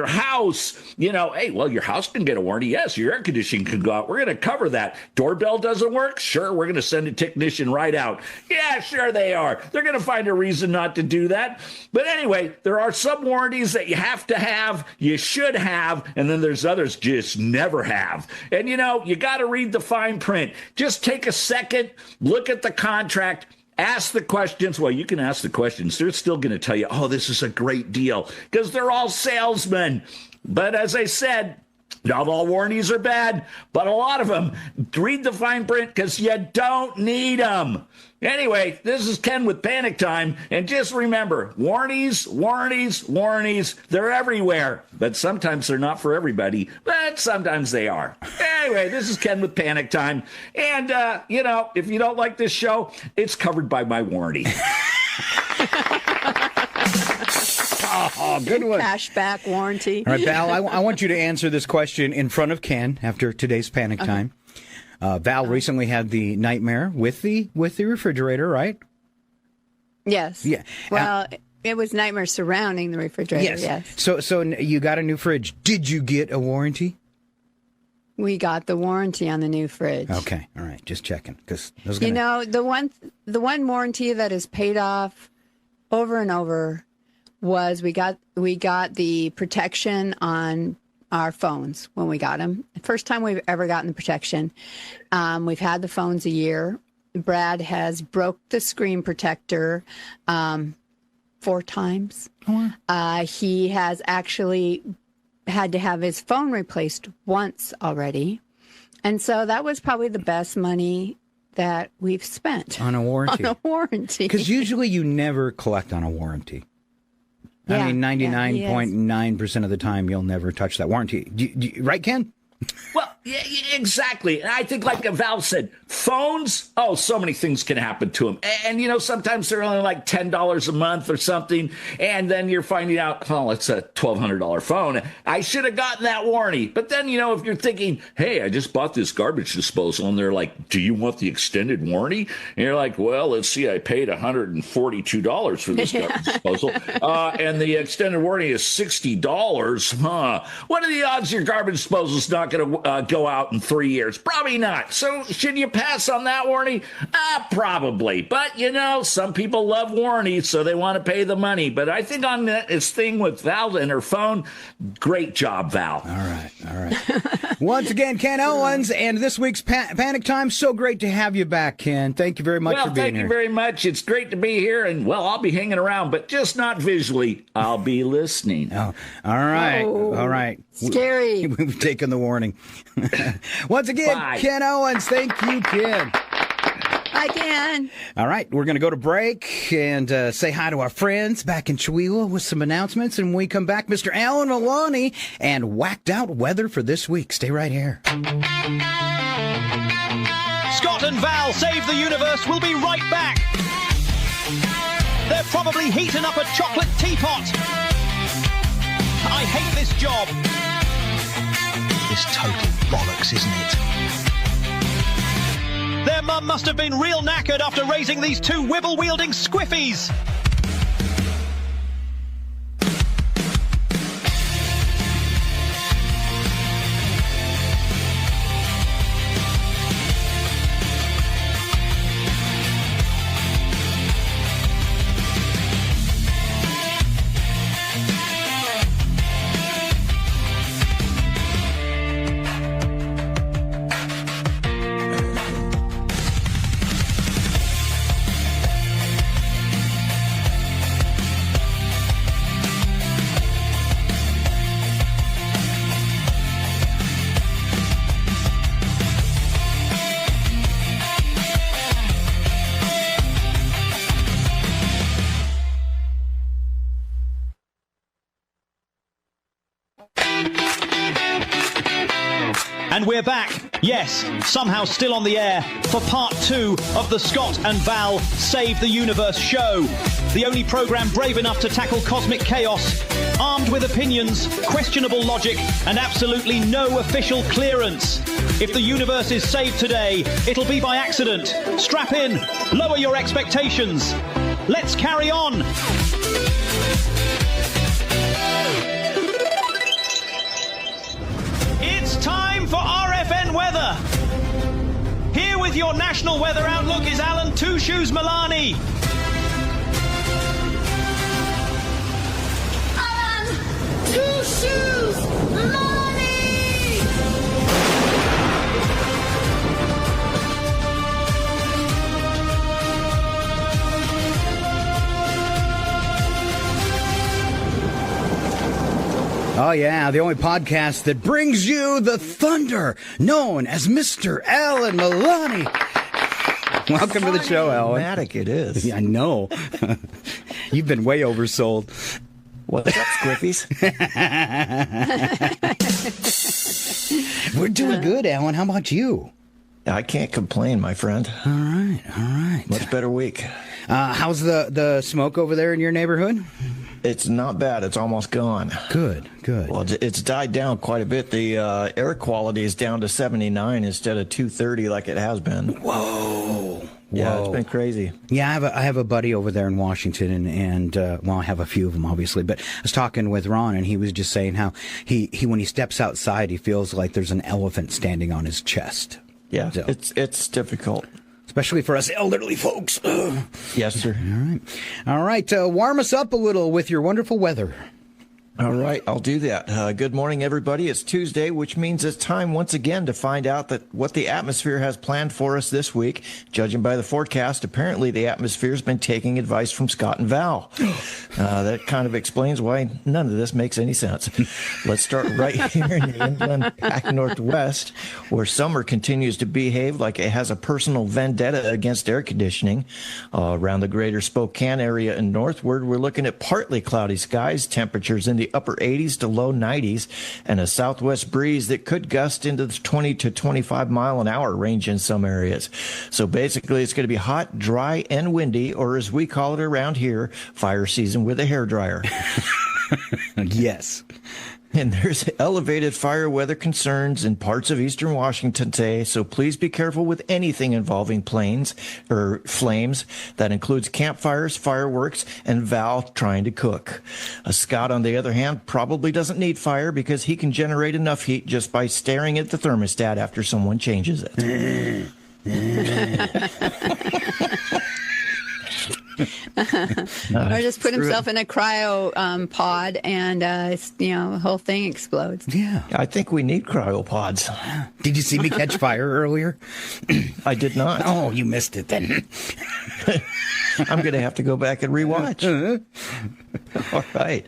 house, hey, well, your house can get a warranty. Yes, your air conditioning can go out. We're going to cover that. Doorbell doesn't work? Sure, we're going to send a technician right out. Yeah, sure they are. They're going to find a reason not to do that. But anyway, there are some warranties that you have to have, you should have, and then there's others just never have. And, you got to read the fine print. Just take a second, look at the contract, Ask the questions. Well, you can ask the questions. They're still going to tell you, oh, this is a great deal, because they're all salesmen. But as I said, not all warranties are bad, but a lot of them. Read the fine print, because you don't need them. Anyway, this is Ken with Panic Time, and just remember, warranties, they're everywhere. But sometimes they're not for everybody, but sometimes they are. Anyway, this is Ken with Panic Time, and, if you don't like this show, it's covered by my warranty. Oh, good one. Cashback warranty. All right, Val, I want you to answer this question in front of Ken after today's Panic Time. Val recently had the nightmare with the refrigerator, right? Yes. Yeah. Well, it was nightmares surrounding the refrigerator. Yes. So you got a new fridge. Did you get a warranty? We got the warranty on the new fridge. Okay. All right. Just checking, because the one warranty that is paid off over and over was we got the protection on our phones when we got them. First time we've ever gotten the protection. We've had the phones a year. Brad has broke the screen protector 4 times. He has actually had to have his phone replaced once already. And so that was probably the best money that we've spent. On a warranty. On a warranty. Because usually you never collect on a warranty. Yeah, I mean, 99.9% of the time, you'll never touch that warranty. Right, Ken? Well, yeah, exactly. And I think, like Val said, phones, so many things can happen to them. And, sometimes they're only like $10 a month or something. And then you're finding out, it's a $1,200 phone. I should have gotten that warranty. But then, if you're thinking, hey, I just bought this garbage disposal, and they're like, do you want the extended warranty? And you're like, well, let's see, I paid $142 for this garbage disposal. And the extended warranty is $60. What are the odds your garbage disposal's not going to go out in 3 years? Probably not. So should you pass on that warranty? Probably. But, some people love warranties, so they want to pay the money. But I think on this thing with Val and her phone, great job, Val. All right. Once again, Ken Owens, and this week's Panic Time. So great to have you back, Ken. Thank you very much for being here. Well, thank you very much. It's great to be here, and, I'll be hanging around, but just not visually. I'll be listening. Oh, all right. All right. Scary. We've taken the warning. Once again, Bye. Ken Owens. Thank you, Ken. Hi, Ken. All right, we're going to go to break and say hi to our friends back in Chihuahua with some announcements. And when we come back, Mr. Alan Maloney and whacked out weather for this week. Stay right here. Scott and Val Save the Universe will be right back. They're probably heating up a chocolate teapot. I hate this job. It's total bollocks, isn't it? Their mum must have been real knackered after raising these two wibble-wielding squiffies. And we're back, yes, somehow still on the air, for part 2 of the Scott and Val Save the Universe show. The only program brave enough to tackle cosmic chaos, armed with opinions, questionable logic, and absolutely no official clearance. If the universe is saved today, it'll be by accident. Strap in, lower your expectations. Let's carry on. It's time for RFN weather. Here with your national weather outlook is Alan Two Shoes Milani. Alan, 2 Shoes, Milani! Oh, yeah, the only podcast that brings you the thunder, known as Mr. Al and Milani. Welcome to the show, Alan. Dramatic it is. Yeah, I know. You've been way oversold. What's up, Squiffies? We're doing good, Alan. How about you? I can't complain, my friend. All right. Much better week. How's the smoke over there in your neighborhood? It's not bad. It's almost gone. Good. Well, it's died down quite a bit. The air quality is down to 79 instead of 230 like it has been. Whoa. Yeah, it's been crazy. Yeah, I have a buddy over there in Washington, and well, I have a few of them, obviously. But I was talking with Ron, and he was just saying how he when he steps outside, he feels like there's an elephant standing on his chest. Yeah, so, it's difficult. Especially for us elderly folks. Yes, sir. All right. Warm us up a little with your wonderful weather. All right, I'll do that. Good morning, everybody. It's Tuesday, which means it's time once again to find out what the atmosphere has planned for us this week. Judging by the forecast, apparently the atmosphere has been taking advice from Scott and Val. That kind of explains why none of this makes any sense. Let's start right here in the inland Pac Northwest, where summer continues to behave like it has a personal vendetta against air conditioning. Around the greater Spokane area and northward, we're looking at partly cloudy skies, temperatures in the upper 80s to low 90s, and a southwest breeze that could gust into the 20 to 25 mile an hour range in some areas. So basically, it's going to be hot, dry, and windy, or as we call it around here, fire season with a hairdryer. Yes. And there's elevated fire weather concerns in parts of eastern Washington today, so please be careful with anything involving flames. That includes campfires, fireworks, and Val trying to cook. Scott, on the other hand, probably doesn't need fire because he can generate enough heat just by staring at the thermostat after someone changes it. Or just put himself in a cryo pod and, the whole thing explodes. Yeah. I think we need cryopods. Did you see me catch fire earlier? I did not. Oh, you missed it then. I'm going to have to go back and rewatch. All right.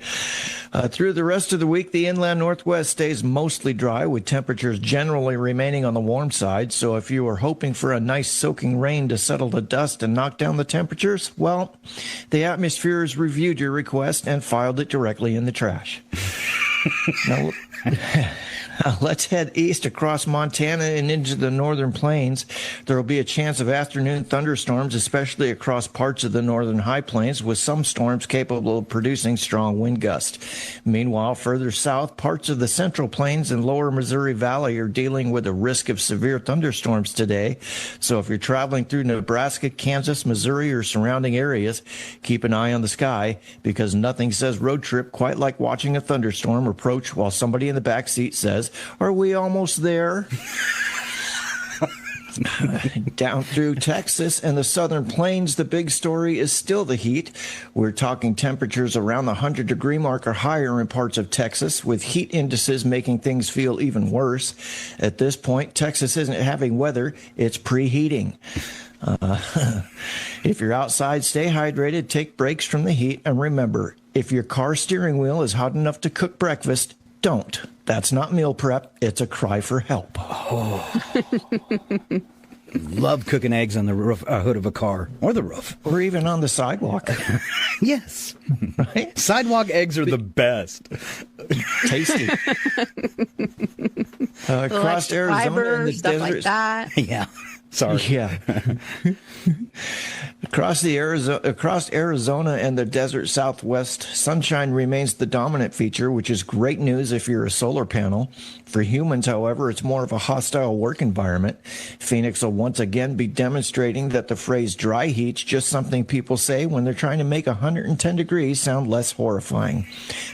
Through the rest of the week, the inland Northwest stays mostly dry, with temperatures generally remaining on the warm side. So if you are hoping for a nice soaking rain to settle the dust and knock down the temperatures, well, the atmosphere has reviewed your request and filed it directly in the trash. Now, let's head east across Montana and into the northern plains. There will be a chance of afternoon thunderstorms, especially across parts of the northern high plains, with some storms capable of producing strong wind gusts. Meanwhile, further south, parts of the central plains and lower Missouri Valley are dealing with a risk of severe thunderstorms today. So if you're traveling through Nebraska, Kansas, Missouri, or surrounding areas, keep an eye on the sky, because nothing says road trip quite like watching a thunderstorm approach while somebody in the back seat says, "Are we almost there?" Down through Texas and the southern plains, the big story is still the heat. We're talking temperatures around the 100-degree mark or higher in parts of Texas, with heat indices making things feel even worse. At this point, Texas isn't having weather, it's preheating. If you're outside, stay hydrated, take breaks from the heat, and remember, if your car steering wheel is hot enough to cook breakfast, don't. That's not meal prep. It's a cry for help. Oh. Love cooking eggs on the roof, hood of a car, or the roof. Or even on the sidewalk. Yes. Right? Sidewalk eggs are the best. Tasty. Across Arizona and the stuff desert. like that. Yeah. Sorry. Yeah. Across Arizona and the desert Southwest, sunshine remains the dominant feature, which is great news if you're a solar panel. For humans, however, it's more of a hostile work environment. Phoenix will once again be demonstrating that the phrase dry heat's just something people say when they're trying to make 110 degrees sound less horrifying.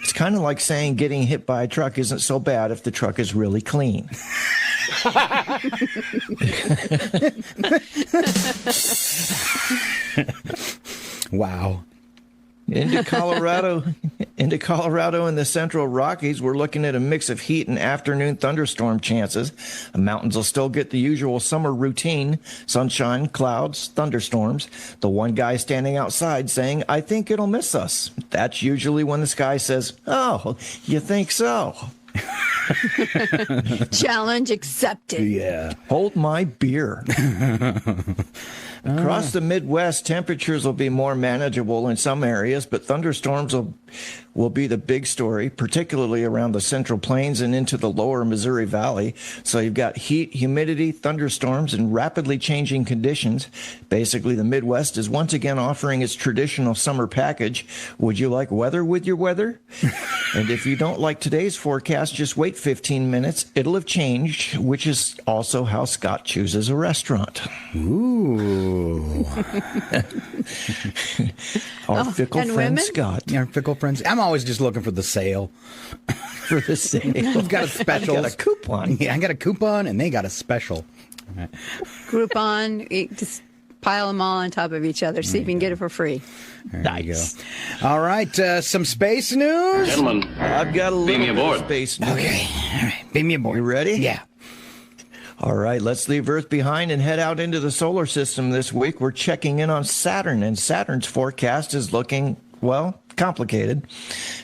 It's kind of like saying getting hit by a truck isn't so bad if the truck is really clean. Wow. Into Colorado Into Colorado and the central Rockies, we're looking at a mix of heat and afternoon thunderstorm chances. The mountains will still get the usual summer routine: sunshine, clouds, thunderstorms. The one guy standing outside saying, "I think it'll miss us." That's usually when the sky says, "Oh, you think so?" Challenge accepted. Yeah. Hold my beer. Across the Midwest, temperatures will be more manageable in some areas, but thunderstorms will be the big story, particularly around the Central Plains and into the lower Missouri Valley. So you've got heat, humidity, thunderstorms, and rapidly changing conditions. Basically, the Midwest is once again offering its traditional summer package. Would you like weather with your weather? And if you don't like today's forecast, just wait 15 minutes. It'll have changed, which is also how Scott chooses a restaurant. Ooh. Our fickle friend women? Scott. Our fickle friends. I'm always just looking for the sale. For the sale. I've got a special. I've got a coupon. Yeah, I got a coupon, and they got a special. All right. Groupon, just pile them all on top of each other, see if you can get it for free. There you go. All right, some space news. Gentlemen, I've got a little bit of space news. Okay, all right. Beam me aboard. You ready? Yeah. All right, let's leave Earth behind and head out into the solar system this week. We're checking in on Saturn, and Saturn's forecast is looking, well, complicated.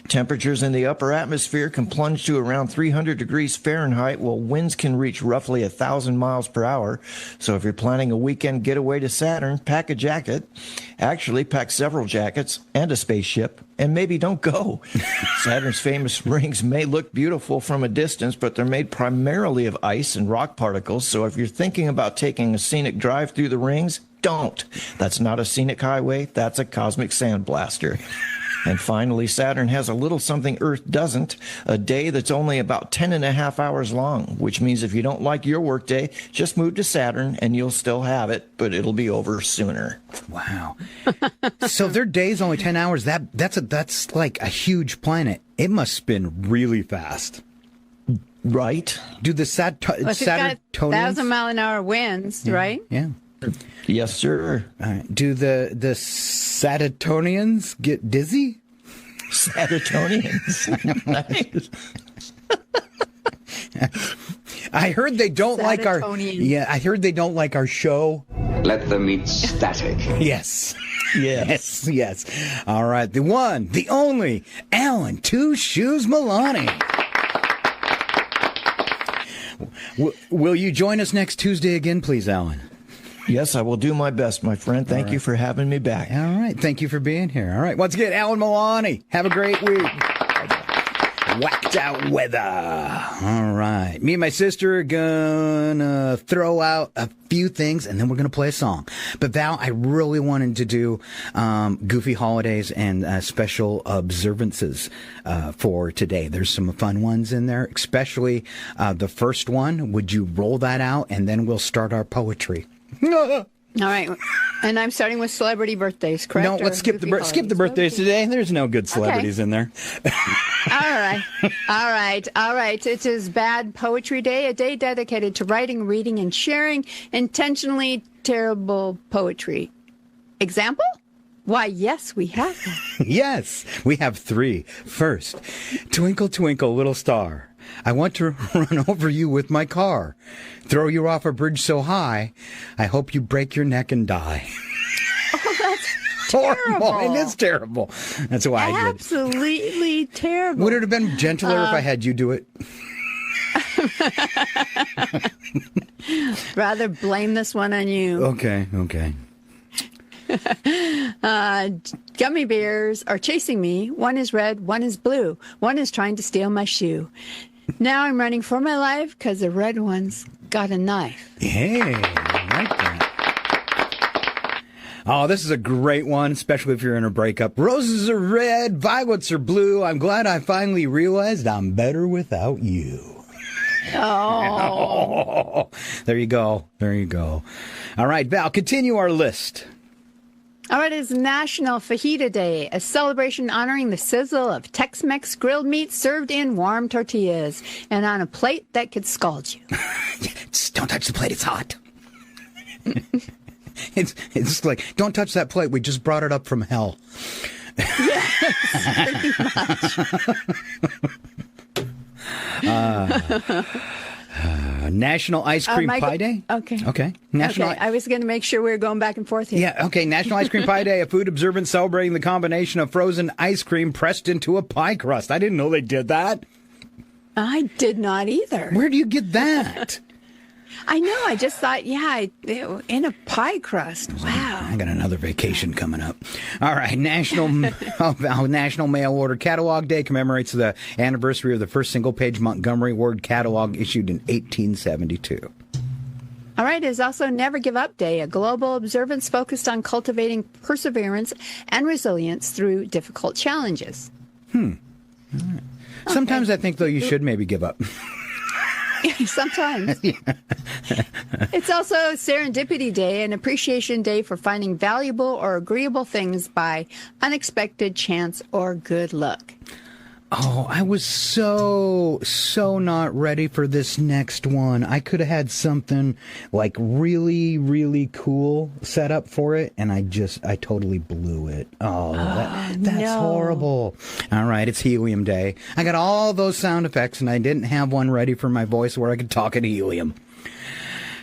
Temperatures in the upper atmosphere can plunge to around 300 degrees Fahrenheit, while winds can reach roughly 1,000 miles per hour. So if you're planning a weekend getaway to Saturn, pack a jacket. Actually, pack several jackets and a spaceship, and maybe don't go. Saturn's famous rings may look beautiful from a distance, but they're made primarily of ice and rock particles. So if you're thinking about taking a scenic drive through the rings, don't. That's not a scenic highway. That's a cosmic sandblaster. And finally, Saturn has a little something Earth doesn't, a day that's only about 10.5 hours long, which means if you don't like your workday, just move to Saturn and you'll still have it, but it'll be over sooner. Wow. So their day's only 10 hours. That's like a huge planet. It must spin really fast. Right? Do the Well, if you've got Saturninians? 1,000-mile-an-hour winds, right? Yeah. Yes, sir. All right. Do the Saturninians get dizzy? Saturninians. Nice. I heard they don't like our. Saturnians. Yeah, I heard they don't like our show. let them eat static. Yes. Yes. Yes. All right. The one, the only, Alan Two Shoes Milani. Will you join us next Tuesday again, please, Alan? Yes, I will do my best, my friend. Thank you for having me back. All right. Thank you for being here. All right. Once again, Alan Milani. Have a great week. Whacked out weather. All right. Me and my sister are gonna throw out a few things, and then we're gonna play a song. But Val, I really wanted to do goofy holidays and special observances for today. There's some fun ones in there, especially the first one. Would you roll that out, and then we'll start our poetry. All right. And I'm starting with celebrity birthdays, correct? No, let's skip the birthdays today. There's no good celebrities in there. All right. It is Bad Poetry Day, a day dedicated to writing, reading, and sharing intentionally terrible poetry. Example? Why, yes, we have that. Yes, we have three. First, twinkle, twinkle, little star. I want to run over you with my car. Throw you off a bridge so high, I hope you break your neck and die. Oh, that's horrible. terrible. It is terrible. That's why I did it. Absolutely terrible. Would it have been gentler if I had you do it? Rather blame this one on you. Okay. Gummy bears are chasing me. One is red, one is blue. One is trying to steal my shoe. Now I'm running for my life because the red one's got a knife. Hey, I like that. Oh, this is a great one, especially if you're in a breakup. Roses are red, violets are blue. I'm glad I finally realized I'm better without you. Oh. There you go. All right, Val, continue our list. All right, it's National Fajita Day, a celebration honoring the sizzle of Tex-Mex grilled meat served in warm tortillas and on a plate that could scald you. Don't touch the plate, it's hot. It's like, don't touch that plate, we just brought it up from hell. Pretty much. National Ice Cream Pie Day? Okay. National. I was going to make sure we were going back and forth here. Yeah, okay. National Ice Cream Pie Day, a food observance celebrating the combination of frozen ice cream pressed into a pie crust. I didn't know they did that. I did not either. Where do you get that? I know. I just thought, in a pie crust. Wow. I got another vacation coming up. All right. National Mail Order Catalog Day commemorates the anniversary of the first single-page Montgomery Ward catalog issued in 1872. All right. It's also Never Give Up Day, a global observance focused on cultivating perseverance and resilience through difficult challenges. All right. Sometimes I think, though, you should maybe give up. Sometimes. It's also Serendipity Day, an appreciation day for finding valuable or agreeable things by unexpected chance or good luck. Oh, I was so not ready for this next one. I could have had something like really, really cool set up for it, and I totally blew it. Oh, that's horrible. All right, it's Helium Day. I got all those sound effects, and I didn't have one ready for my voice where I could talk in helium.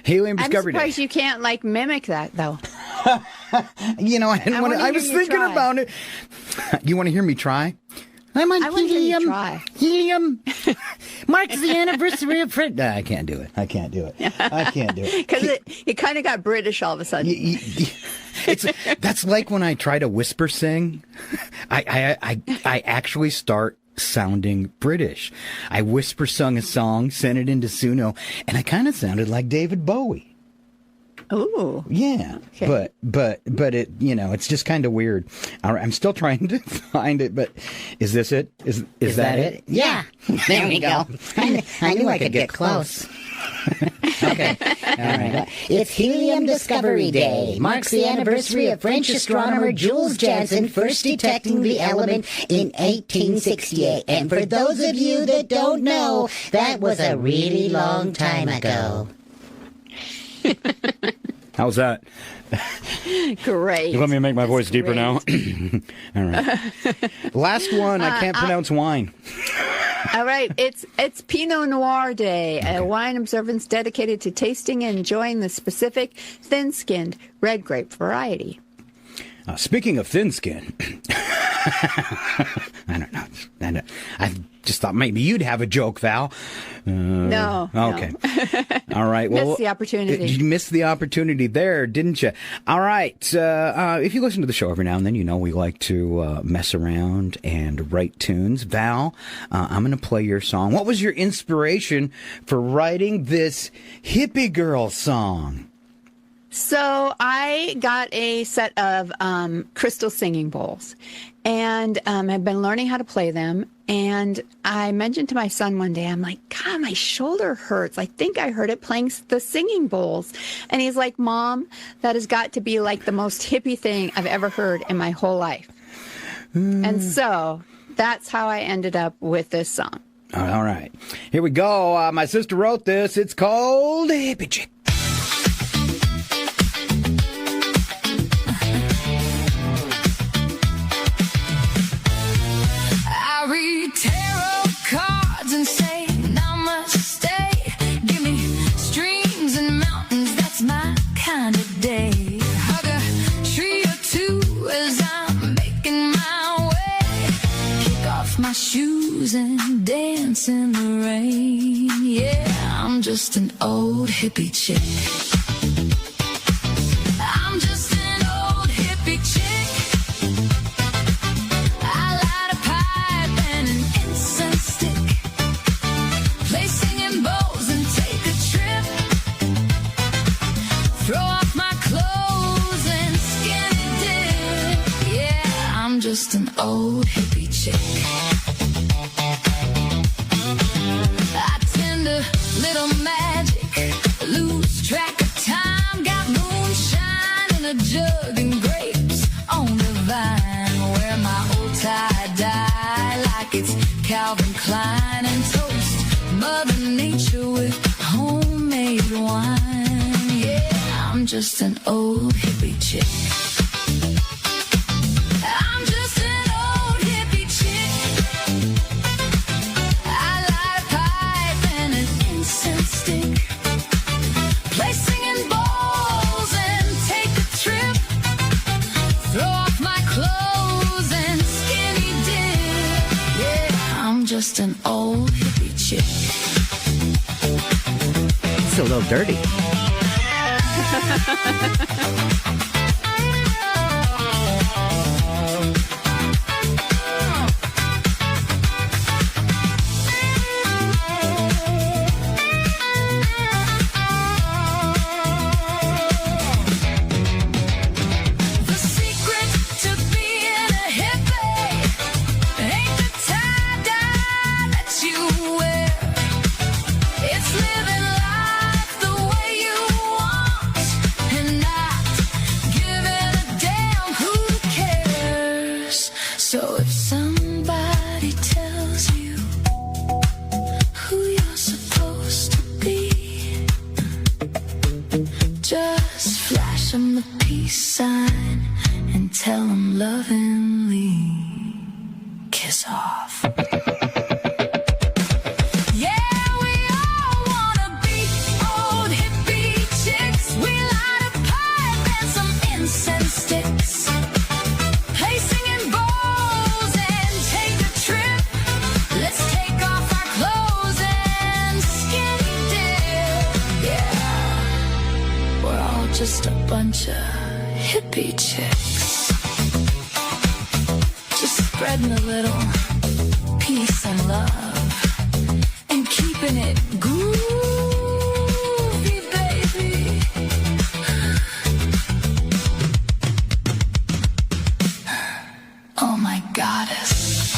Helium Discovery Day. I'm surprised you can't mimic that though. I didn't want to. I was thinking about it. You want to hear me try? I'm on helium. Helium marks the anniversary of Fred. No, I can't do it. Because it kind of got British all of a sudden. That's like when I try to whisper sing. I actually start sounding British. I whisper sung a song, sent it into Suno, and I kind of sounded like David Bowie. Oh. Yeah. Okay. But it, it's just kind of weird. I'm still trying to find it, but is this it? Is that it? Yeah. There we go. I knew I could get close. Okay. All right. It's Helium Discovery Day. Marks the anniversary of French astronomer Jules Janssen first detecting the element in 1868. And for those of you that don't know, that was a really long time ago. How's that? Great. Let me make my voice deeper now. All right. Last one. I can't pronounce wine. All right. It's Pinot Noir Day, a wine observance dedicated to tasting and enjoying the specific thin-skinned red grape variety. Speaking of thin-skinned, I don't know. I just thought maybe you'd have a joke, Val. No. Okay. All right. Well, missed the opportunity. You missed the opportunity there, didn't you? All right. If you listen to the show every now and then, we like to mess around and write tunes. Val, I'm going to play your song. What was your inspiration for writing this hippie girl song? So I got a set of crystal singing bowls, and I've been learning how to play them. And I mentioned to my son one day, I'm like, God, my shoulder hurts. I think I heard it playing the singing bowls. And he's like, Mom, that has got to be like the most hippie thing I've ever heard in my whole life. And so that's how I ended up with this song. All right. Here we go. My sister wrote this. It's called Hippie Chick. I read tarot cards and say namaste. Give me streams and mountains, that's my kind of day. Hug a tree or two as I'm making my way. Kick off my shoes and dance in the rain. Yeah, I'm just an old hippie chick. I'm just an old hippie chick. Just an old hippie chick. I tend a little magic, lose track of time. Got moonshine in a jug and grapes on the vine. Wear my old tie-dye like it's Calvin Klein, and toast Mother Nature with homemade wine. Yeah, I'm just an old hippie chick. I'm just an just an old hippie chick. It's a little dirty. The secret to being a hippie ain't the tie-dye that you wear. It's living life the way you want and not giving a damn who cares. So if somebody tells you who you're supposed to be, just flash them the peace sign and tell them lovingly, kiss off. Yeah, we all wanna be old hippie chicks. We light a pipe and some incense sticks, play singing bowls and take a trip. Let's take off our clothes and skinny dip. Yeah, we're all just a bunch of hippie chicks, just spreading a little peace and love and keeping it groovy, baby. Oh my goddess,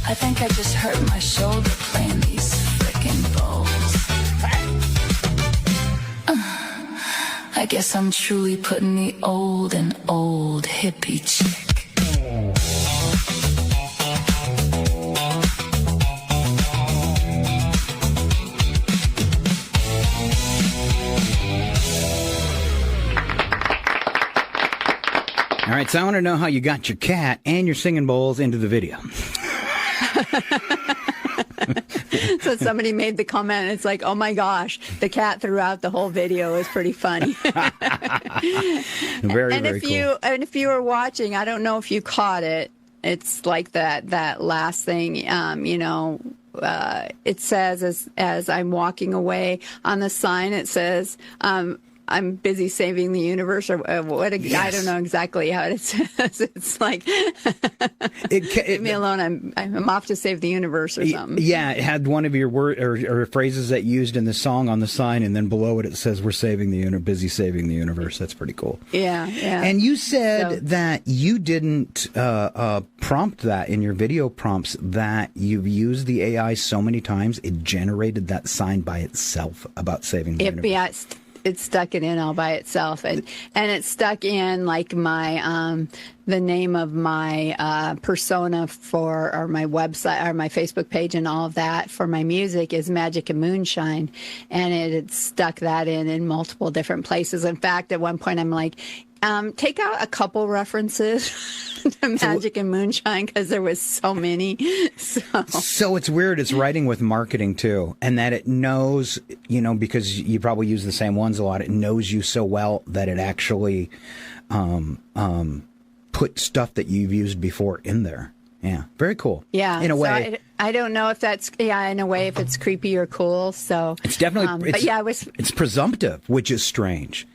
I think I just hurt my shoulder playing these frickin' bowls. I guess I'm truly putting the old in old hippie chick. All right, so I want to know how you got your cat and your singing bowls into the video. So somebody made the comment, it's like, oh my gosh, the cat throughout the whole video is pretty funny. Very, and very cool. If you were watching, I don't know if you caught it. It's like that last thing, it says as I'm walking away on the sign, it says, I'm busy saving the universe, or what? Yes. I don't know exactly how it says. It's like, leave me alone. I'm off to save the universe or something. Yeah, it had one of your word or phrases that used in the song on the sign, and then below it says, "We're saving the busy saving the universe." That's pretty cool. Yeah, yeah. And you said that you didn't prompt that in your video prompts. That you've used the AI so many times, it generated that sign by itself about saving the universe. Yeah, it stuck it in all by itself, and it stuck in like my the name of my persona or my website or my Facebook page and all of that for my music is Magic and Moonshine, and it stuck that in multiple different places. In fact, at one point I'm like, take out a couple references to Magic and Moonshine because there was so many. So it's weird. It's writing with marketing too, and that it knows, because you probably use the same ones a lot. It knows you so well that it actually put stuff that you've used before in there. Yeah, very cool. Yeah, in a way. So I don't know if that's in a way if it's creepy or cool. So it's definitely. It's presumptive, which is strange.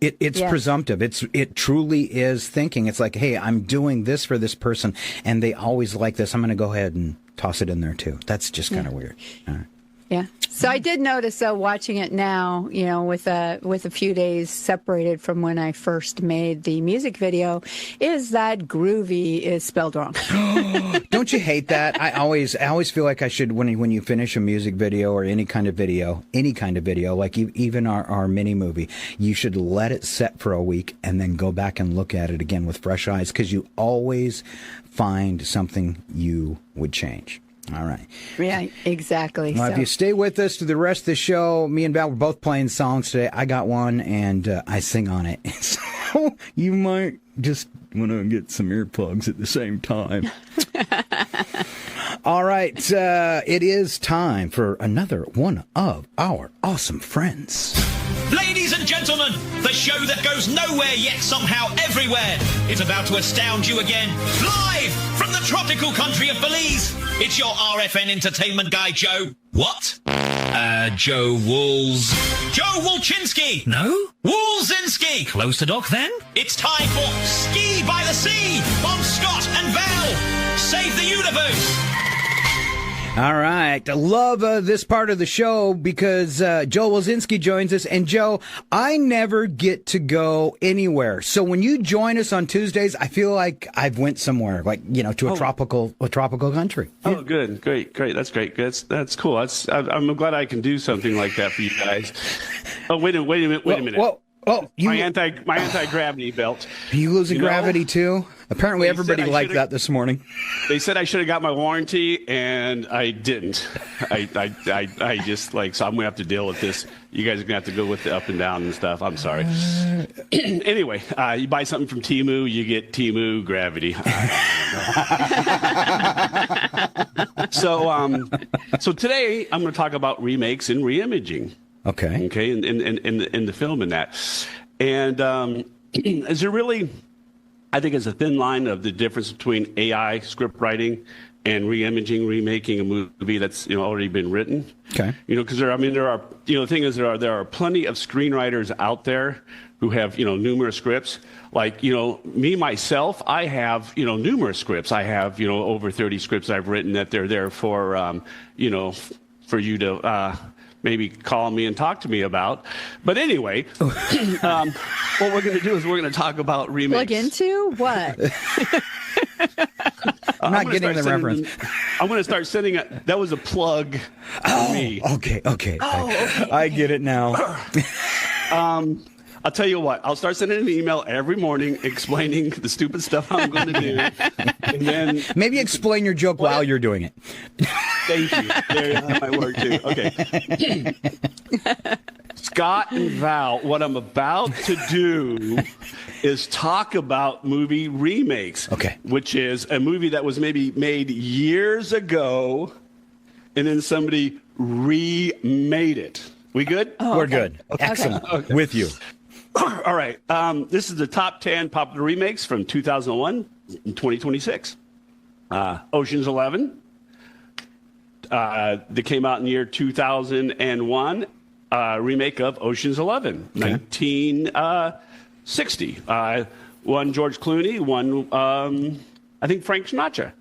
It's presumptive. It truly is thinking. It's like, hey, I'm doing this for this person, and they always like this. I'm going to go ahead and toss it in there too. That's just kind of weird. All right. Yeah. So I did notice, watching it now, with a few days separated from when I first made the music video, is that groovy is spelled wrong. Don't you hate that? I always feel like I should, when you finish a music video or any kind of video, like even our mini movie, you should let it set for a week and then go back and look at it again with fresh eyes, because you always find something you would change. All right. Yeah, exactly. Well, if you stay with us to the rest of the show, me and Val were both playing songs today. I got one, and I sing on it. So you might just want to get some earplugs at the same time. All right. It is time for another one of our awesome friends. Ladies and gentlemen, the show that goes nowhere yet somehow everywhere is about to astound you again, live from the tropical country of Belize. It's your RFN entertainment guy, Joe. What? Joe Wools. Joe Wolchinski. No? Woolzinski. Close to Doc, then? It's time for Ski by the Sea on Scott and Val. Save the Universe. All right. I love this part of the show because Joe Wozinski joins us. And Joe, I never get to go anywhere. So when you join us on Tuesdays, I feel like I've went somewhere, like, to a tropical country. Oh, good. Great. That's great. That's cool. I'm glad I can do something like that for you guys. Oh, wait a minute. Whoa. Oh, my anti-gravity belt. Are you losing gravity too? Apparently everybody liked that this morning. They said I should have got my warranty, and I didn't. I just so I'm going to have to deal with this. You guys are going to have to go with the up and down and stuff. I'm sorry. Anyway, you buy something from Temu, you get Temu gravity. So today I'm going to talk about remakes and reimaging. Okay. Okay. In the film and that. And is there really, I think it's a thin line of the difference between AI script writing and reimaging, remaking a movie that's already been written. Okay. Because there are the thing is there are plenty of screenwriters out there who have numerous scripts. Like me myself, I have numerous scripts. I have over 30 scripts I've written that they're there for for you to maybe call me and talk to me about. But anyway, what we're going to do is we're going to talk about remakes. Plug into what? I'm not getting the reference. I'm going to start sending it. That was a plug for me. Okay. I get it now. I'll tell you what. I'll start sending an email every morning explaining the stupid stuff I'm going to do. And then maybe explain your joke while you're doing it. Thank you. That might work too. Okay. Scott and Val, what I'm about to do is talk about movie remakes. Okay. Which is a movie that was maybe made years ago, and then somebody remade it. We good? Oh, We're good. Okay. Excellent. Okay. With you. All right. This is the top 10 popular remakes from 2001 and 2026. Ocean's 11. That came out in the year 2001. Remake of Ocean's 11, okay. 1960. One George Clooney, one I think Frank Sinatra.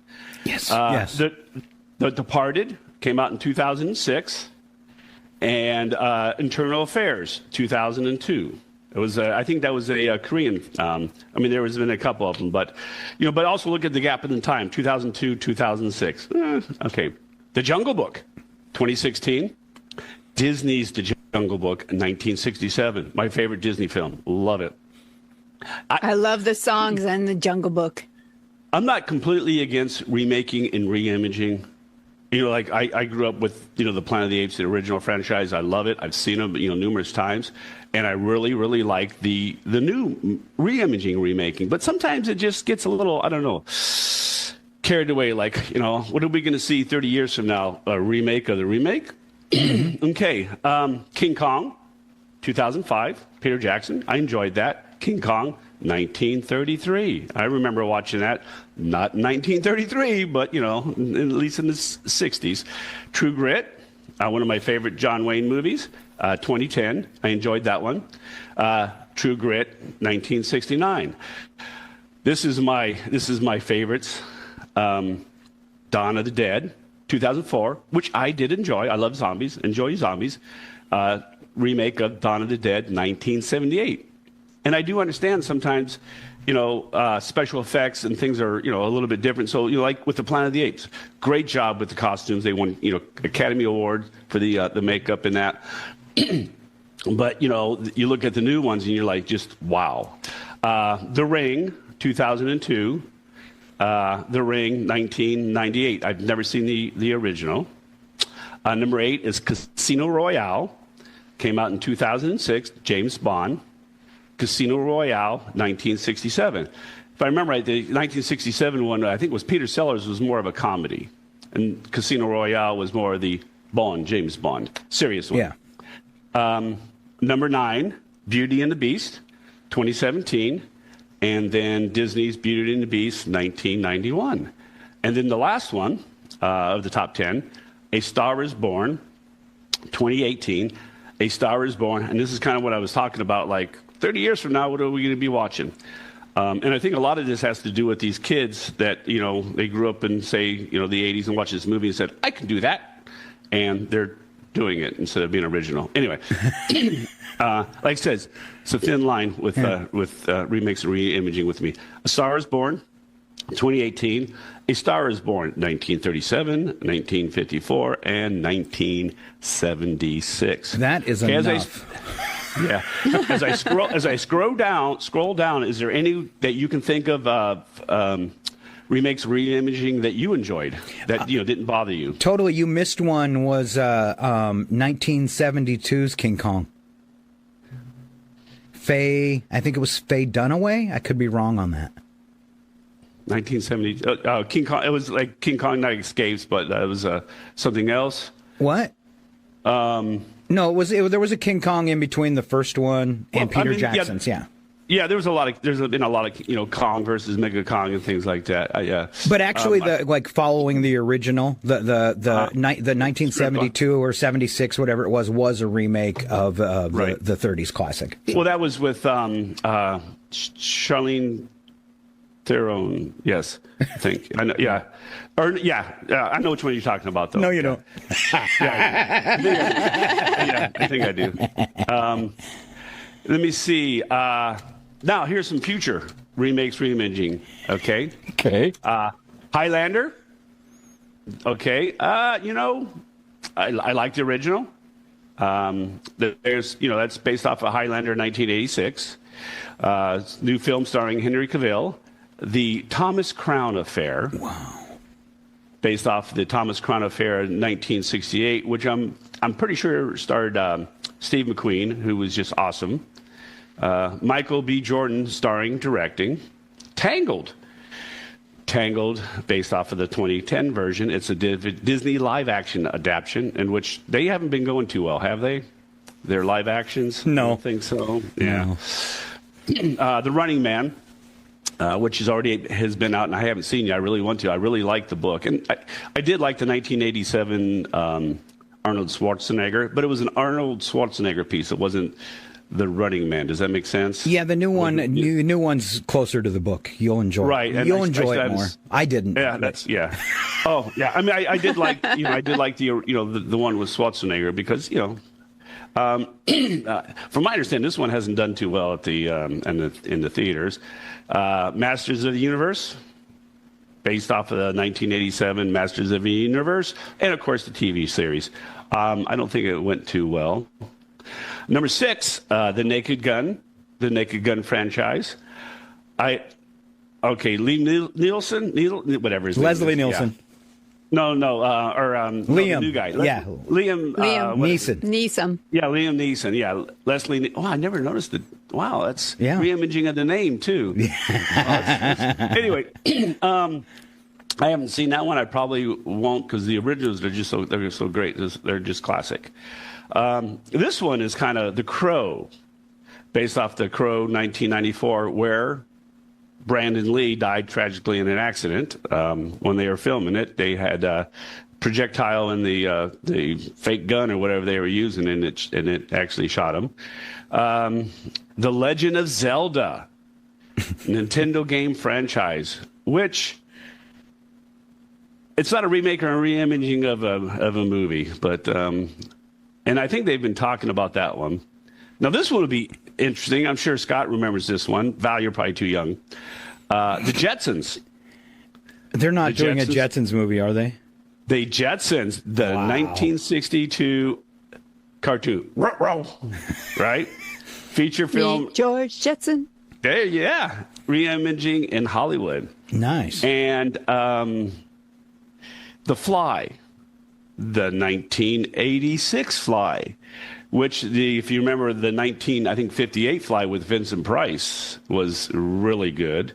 Yes. Yes. The Departed came out in 2006, and Internal Affairs 2002. It was I think that was a Korean. There has been a couple of them, but but also look at the gap in the time 2002, 2006. Okay. The Jungle Book, 2016. Disney's The Jungle Book, 1967. My favorite Disney film. Love it. I love the songs and The Jungle Book. I'm not completely against remaking and reimaging. I grew up with, the Planet of the Apes, the original franchise. I love it. I've seen them, numerous times. And I really, really like the new reimaging, remaking. But sometimes it just gets a little, I don't know, carried away. Like, what are we going to see 30 years from now? A remake of the remake? Okay. King Kong, 2005. Peter Jackson. I enjoyed that. King Kong, 1933. I remember watching that. Not 1933, but, at least in the 60s. True Grit, one of my favorite John Wayne movies. 2010. I enjoyed that one. True Grit, 1969. This is my favorites. Dawn of the Dead, 2004, which I did enjoy. I love zombies. Enjoy zombies. Remake of Dawn of the Dead, 1978. And I do understand sometimes, special effects and things are, a little bit different. So, like with the Planet of the Apes, great job with the costumes. They won, Academy Award for the makeup and that. But, you look at the new ones and you're like, just wow. The Ring, 2002. The Ring, 1998. I've never seen the original. Number 8 is Casino Royale. Came out in 2006. James Bond. Casino Royale, 1967. If I remember right, the 1967 one, I think was Peter Sellers, was more of a comedy. And Casino Royale was more of the James Bond. Serious one. Yeah. Number 9, Beauty and the Beast, 2017. And then Disney's Beauty and the Beast, 1991. And then the last one of the top 10, A Star is Born, 2018. A Star is Born. And this is kind of what I was talking about, like 30 years from now, what are we going to be watching? And I think a lot of this has to do with these kids that, you know, they grew up in, say, you know, the 80s and watched this movie and said, I can do that. And they're doing it instead of being original. Anyway, like I said, it's a thin line with remakes and re-imaging with me. A Star is Born, 2018. A Star is Born, 1937, 1954, and 1976. That is enough. Yeah. As I scroll down, is there any that you can think of remakes, re-imaging that you enjoyed that didn't bother you? Totally, you missed one. Was 1972's King Kong. I think it was Faye Dunaway. I could be wrong on that. 1970. King Kong. It was like King Kong Night Escapes, but it was something else. What? No, there was a King Kong in between the first one and Peter Jackson's. Yeah. Yeah, there's been a lot of Kong versus Mega Kong and things like that. Yeah. But actually, following the original, the 1972 or 76, whatever it was a remake of the 30s classic. Well, that was with Charlene Theron. Yes, I think. I know. Yeah. I know which one you're talking about, though. No, you don't. Yeah, I think I do. Let me see. Now, here's some future remakes, reimaging. Okay. Highlander. Okay. I like the original. That's based off of Highlander 1986. New film starring Henry Cavill. The Thomas Crown Affair. Wow. Based off the Thomas Crown Affair in 1968, which I'm pretty sure starred Steve McQueen, who was just awesome. Michael B. Jordan starring, directing. Tangled, based off of the 2010 version. It's a Disney live-action adaptation, in which they haven't been going too well, have they? Their live actions? No. I don't think so. Yeah. No. The Running Man, which has been out, and I haven't seen yet. I really want to. I really like the book. And I did like the 1987 Arnold Schwarzenegger, but it was an Arnold Schwarzenegger piece. It wasn't The Running Man. Does that make sense? Yeah, the new one's closer to the book. You'll enjoy it. You'll enjoy it more. I didn't. Yeah, Oh, yeah. I mean, I did like, I did like the one with Schwarzenegger because, from my understanding, this one hasn't done too well at in the theaters. Masters of the Universe, based off of the 1987 Masters of the Universe, and of course the TV series. I don't think it went too well. Number 6, The Naked Gun franchise. Liam Nielsen, whatever his name is. Leslie Nielsen. Yeah. No, Liam. The new guy. Liam Neeson. Yeah, Liam Neeson. Yeah, Leslie. Oh, I never noticed it. Wow, that's reimaging of the name too. Anyway, I haven't seen that one. I probably won't because the originals they're so great. They're just classic. This one is kind of The Crow, based off The Crow 1994, where Brandon Lee died tragically in an accident when they were filming it. They had a projectile in the fake gun or whatever they were using, and it actually shot him. The Legend of Zelda, Nintendo game franchise, which it's not a remake or a reimaging of a movie, but and I think they've been talking about that one. Now this one would be interesting. I'm sure Scott remembers this one. Val, you're probably too young. The Jetsons. They're not doing a Jetsons movie, are they? The Jetsons, the 1962 cartoon. Right? Feature film. Meet George Jetson. There, yeah. Reimaging in Hollywood. Nice. And The Fly, the 1986 Fly, which if you remember the 1958 Fly with Vincent Price was really good.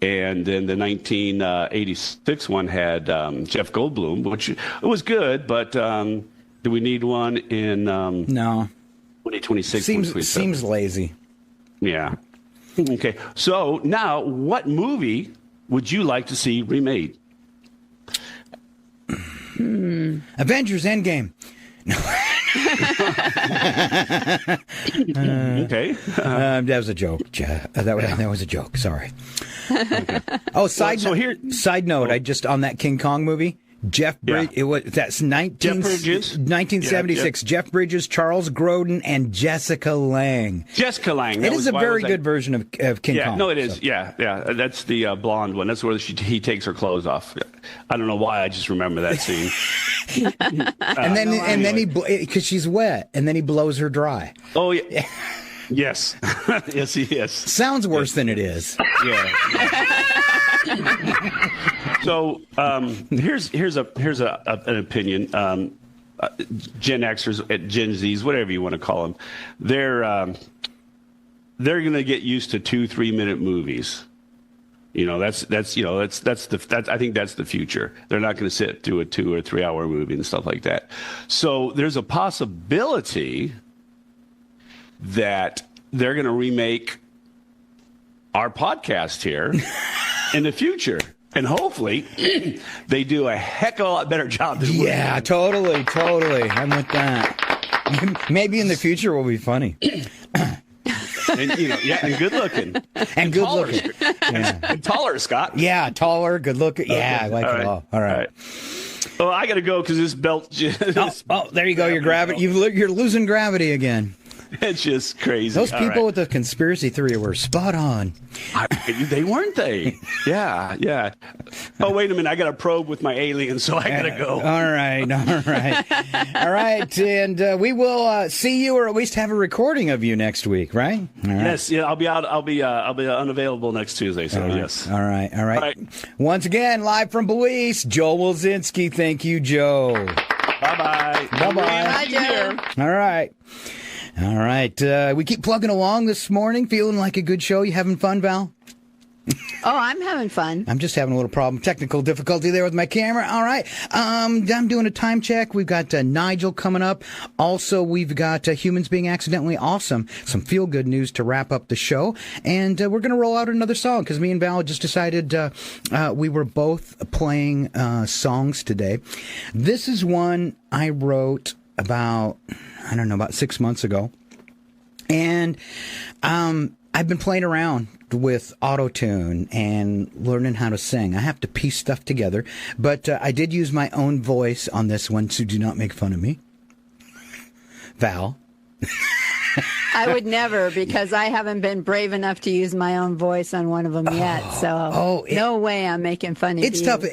And then the 1986 one had Jeff Goldblum, which was good, but do we need one in no 2026? Seems lazy. Yeah. Okay. So now, what movie would you like to see remade? Avengers Endgame. Okay. That was a joke. That was a joke. Sorry. Okay. Oh, side note. I just on that King Kong movie. Jeff Bridges. That's 1976. Jeff Bridges, Charles Grodin, and Jessica Lange. Jessica Lange. It is a very good version of King Kong. No, it is. So. Yeah. That's the blonde one. That's where he takes her clothes off. I don't know why. I just remember that scene. and then he because she's wet, and then he blows her dry. Oh yeah. Yes. Yes, he is. Sounds worse than it is. Yeah. So here's an opinion. Gen Xers, Gen Zs, whatever you want to call them, they're going to get used to 2-3 minute movies. I think that's the future. They're not going to sit through a 2 or 3 hour movie and stuff like that. So there's a possibility that they're going to remake our podcast here in the future. And hopefully they do a heck of a lot better job than we do. Yeah, totally. I'm with that. Maybe in the future we'll be funny. And good looking. And good looking. And taller, Scott. Yeah, taller, good looking. Yeah, I like it all. All right. Well, I got to go because this belt just... Oh, there you go. You're losing gravity again. It's just crazy. Those people with the conspiracy theory were spot on. They weren't they? Yeah. Oh, wait a minute. I got a probe with my alien, so I got to go. All right. And we will see you, or at least have a recording of you next week, right? All right. Yes. Yeah. I'll be unavailable next Tuesday. So yes. All right. Once again, live from Belize, Joel Wilzinski. Thank you, Joe. Bye-bye. Bye, Joe. All right. We keep plugging along this morning, feeling like a good show. You having fun, Val? Oh, I'm having fun. I'm just having a little technical difficulty there with my camera. All right. I'm doing a time check. We've got Nigel coming up. Also, we've got Humans Being Accidentally Awesome. Some feel-good news to wrap up the show. And we're going to roll out another song because me and Val just decided we were both playing songs today. This is one I wrote about 6 months ago. And I've been playing around with auto-tune and learning how to sing. I have to piece stuff together. But I did use my own voice on this one, so do not make fun of me. Val? I would never, because I haven't been brave enough to use my own voice on one of them yet. So no way I'm making fun of you. It's tough.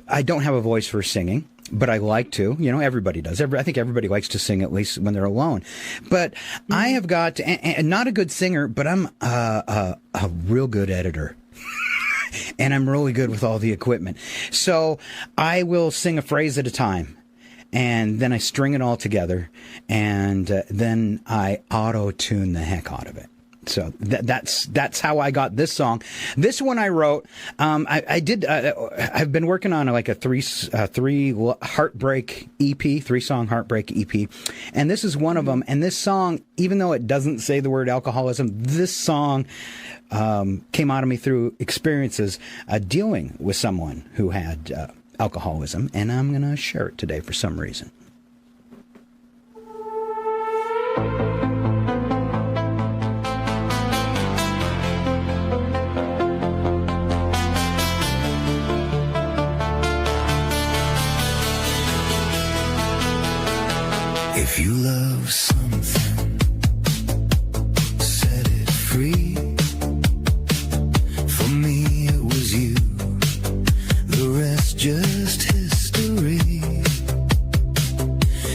I don't have a voice for singing. But I like to, everybody does. I think everybody likes to sing, at least when they're alone. But I have got, and not a good singer, but I'm a real good editor. And I'm really good with all the equipment. So I will sing a phrase at a time. And then I string it all together. And then I auto-tune the heck out of it. So that's how I got this song. This one I wrote. I've been working on a three heartbreak EP, 3-song heartbreak EP, and this is one of them. And this song, even though it doesn't say the word alcoholism, this song came out of me through experiences dealing with someone who had alcoholism, and I'm going to share it today for some reason. If you love something, set it free. For me, it was you. The rest just history.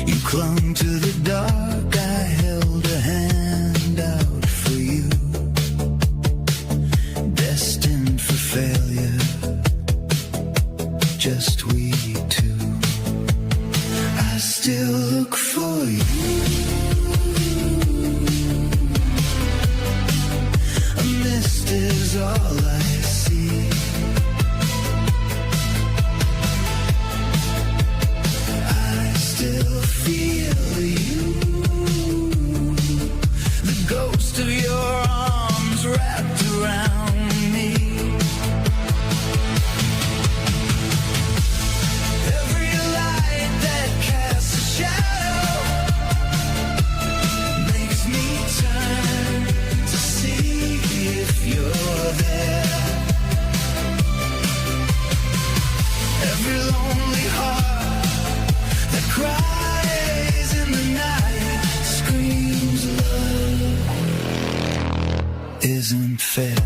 You clung to the dark. I held a hand out for you. Destined for failure. Just we two. I still look for you. A mist is all I see. I still feel you. The ghost of your arms wrapped around me. every lonely heart that cries in the night screams love isn't fair.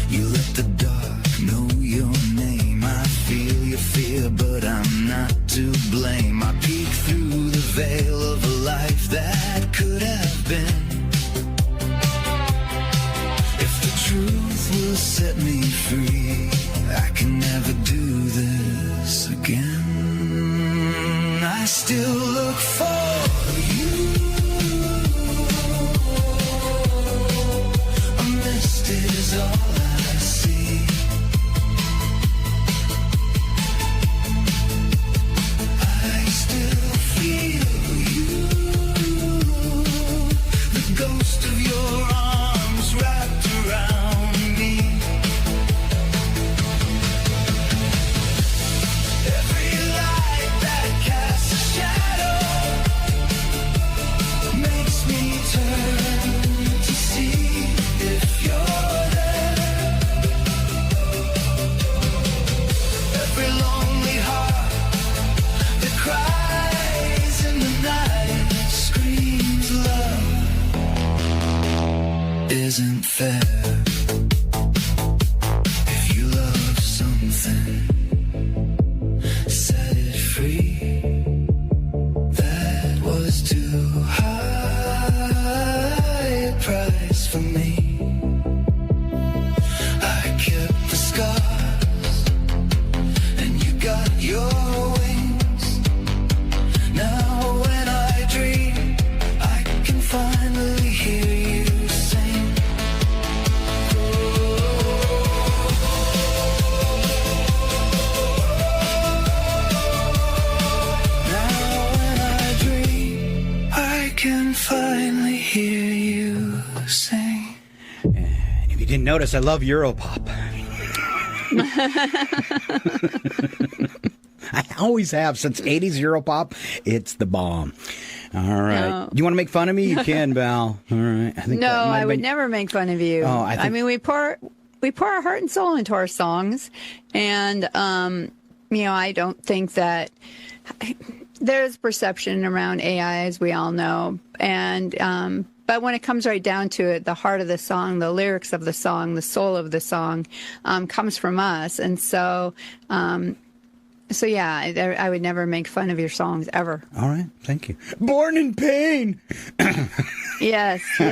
You let the dark know your name. I feel your fear, but I'm not to blame. I peek through the veil of a life that could have been. If the truth will set me free, I can never do this again. I still look for you. A mist is all I see. I still feel you. The ghost of your arms wrapped around me. Every light that casts a shadow makes me turn to see if you're there. Every lonely heart that cries in the night screams love isn't fair. If you love something, set it free. That was too high a price for me. I kept the scars and you got your wings. Now when I dream, I can finally hear you sing. Now when I dream, I can finally hear you sing. And if you didn't notice, I love Europop. I always have since 80s Europop. It's the bomb. All right. No. You want to make fun of me? You can, Val. All right. I think No, that might I have would been- never make fun of you. Oh, I mean, we pour our heart and soul into our songs, and I don't think that there's perception around AI, as we all know, and but when it comes right down to it, the heart of the song, the lyrics of the song, the soul of the song comes from us, and so. So yeah, I would never make fun of your songs ever. All right, thank you. Born in Pain. Yes. All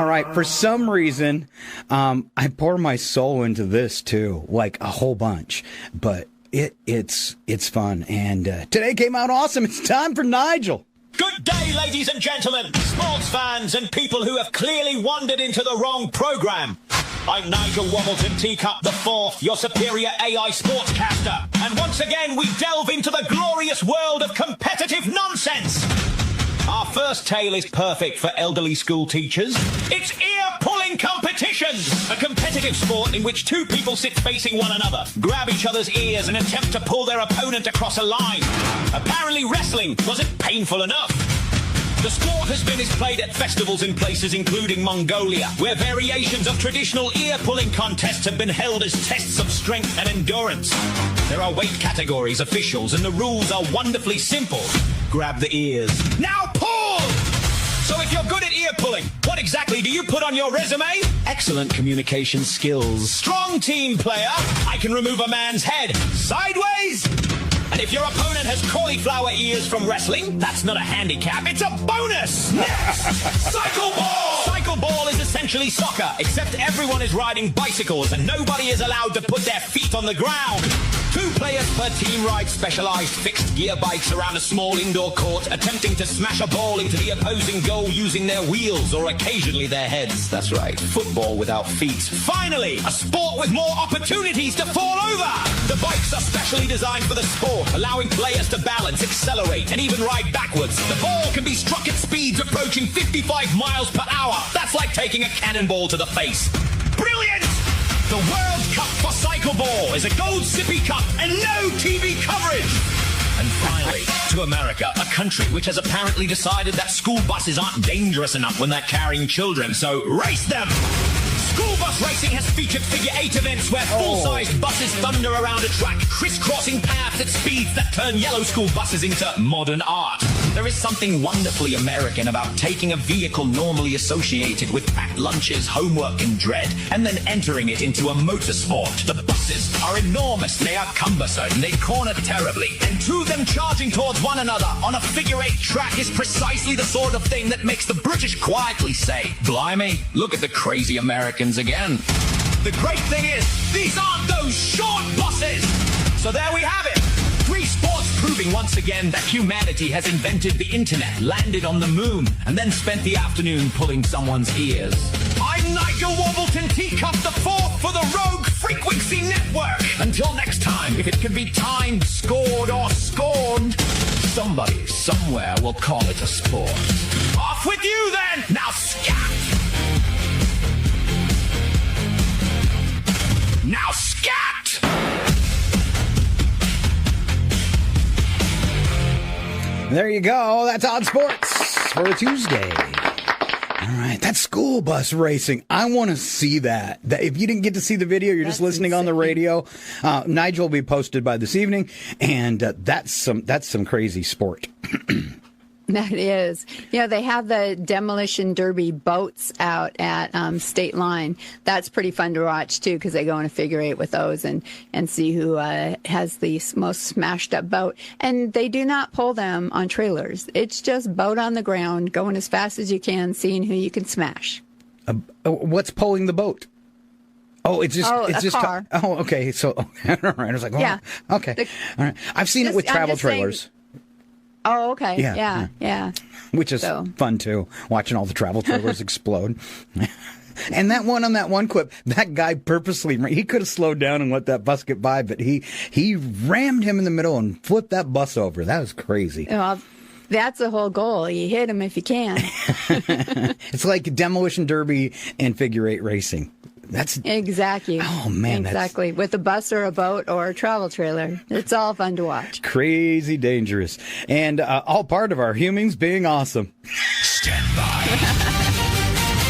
right, for some reason, I pour my soul into this too, like a whole bunch. But it's fun, and today came out awesome. It's time for Nigel. Good day, ladies and gentlemen, sports fans and people who have clearly wandered into the wrong program. I'm Nigel Wobbleton Teacup IV, your superior AI sportscaster. And once again, we delve into the glorious world of competitive nonsense. Our first tale is perfect for elderly school teachers. It's ear-pulling competitions, a competitive sport in which two people sit facing one another, grab each other's ears and attempt to pull their opponent across a line. Apparently wrestling wasn't painful enough. The sport has been played at festivals in places including Mongolia, where variations of traditional ear-pulling contests have been held as tests of strength and endurance. There are weight categories, officials, and the rules are wonderfully simple. Grab the ears. Now pull! So if you're good at ear-pulling, what exactly do you put on your resume? Excellent communication skills. Strong team player. I can remove a man's head sideways. And if your opponent has cauliflower ears from wrestling, that's not a handicap, it's a bonus! Next! Cycle ball! Cycle ball is essentially soccer, except everyone is riding bicycles and nobody is allowed to put their feet on the ground. 2 players per team ride specialized fixed gear bikes around a small indoor court, attempting to smash a ball into the opposing goal using their wheels or occasionally their heads. That's right, football without feet. Finally, a sport with more opportunities to fall over! The bikes are specially designed for the sport, allowing players to balance, accelerate, and even ride backwards. The ball can be struck at speeds approaching 55 miles per hour. That's like taking a cannonball to the face. Brilliant! The World Cup for Cycle Ball is a gold sippy cup and no TV coverage! And finally, to America, a country which has apparently decided that school buses aren't dangerous enough when they're carrying children, so race them! School bus racing has featured figure 8 events where full-sized buses thunder around a track, crisscrossing paths at speeds that turn yellow school buses into modern art. There is something wonderfully American about taking a vehicle normally associated with packed lunches, homework, and dread, and then entering it into a motorsport. The buses are enormous, they are cumbersome, they corner terribly, and two of them charging towards one another on a figure 8 track is precisely the sort of thing that makes the British quietly say, "Blimey, look at the crazy Americans again." The great thing is, these aren't those short buses! So there we have it. 3 sports proving once again that humanity has invented the internet, landed on the moon, and then spent the afternoon pulling someone's ears. I'm Nigel Wobbleton Teacup the Fourth for the Rogue Frequency Network. Until next time, if it can be timed, scored, or scorned, somebody somewhere will call it a sport. Off with you then! Now scat! Now scat! There you go. That's Odd Sports for a Tuesday. All right. That's school bus racing. I want to see that. If you didn't get to see the video, you're just listening on the radio. Nigel will be posted by this evening, and that's some crazy sport. That is. You know, they have the demolition derby boats out at State Line. That's pretty fun to watch, too, because they go in a figure 8 with those and see who has the most smashed up boat. And they do not pull them on trailers. It's just boat on the ground, going as fast as you can, seeing who you can smash. What's pulling the boat? Oh, it's just a car. Okay. So, all right. I was like, yeah. Okay. All right. I've seen it with travel trailers. Oh, okay. Yeah. Which is fun, too, watching all the travel trailers explode. And that one on that one clip, that guy purposely, he could have slowed down and let that bus get by, but he rammed him in the middle and flipped that bus over. That was crazy. Well, that's the whole goal. You hit him if you can. It's like demolition derby and figure 8 racing. That's exactly. Oh man, exactly. With a bus or a boat or a travel trailer, it's all fun to watch. Crazy dangerous, and all part of our humans being awesome. Stand by.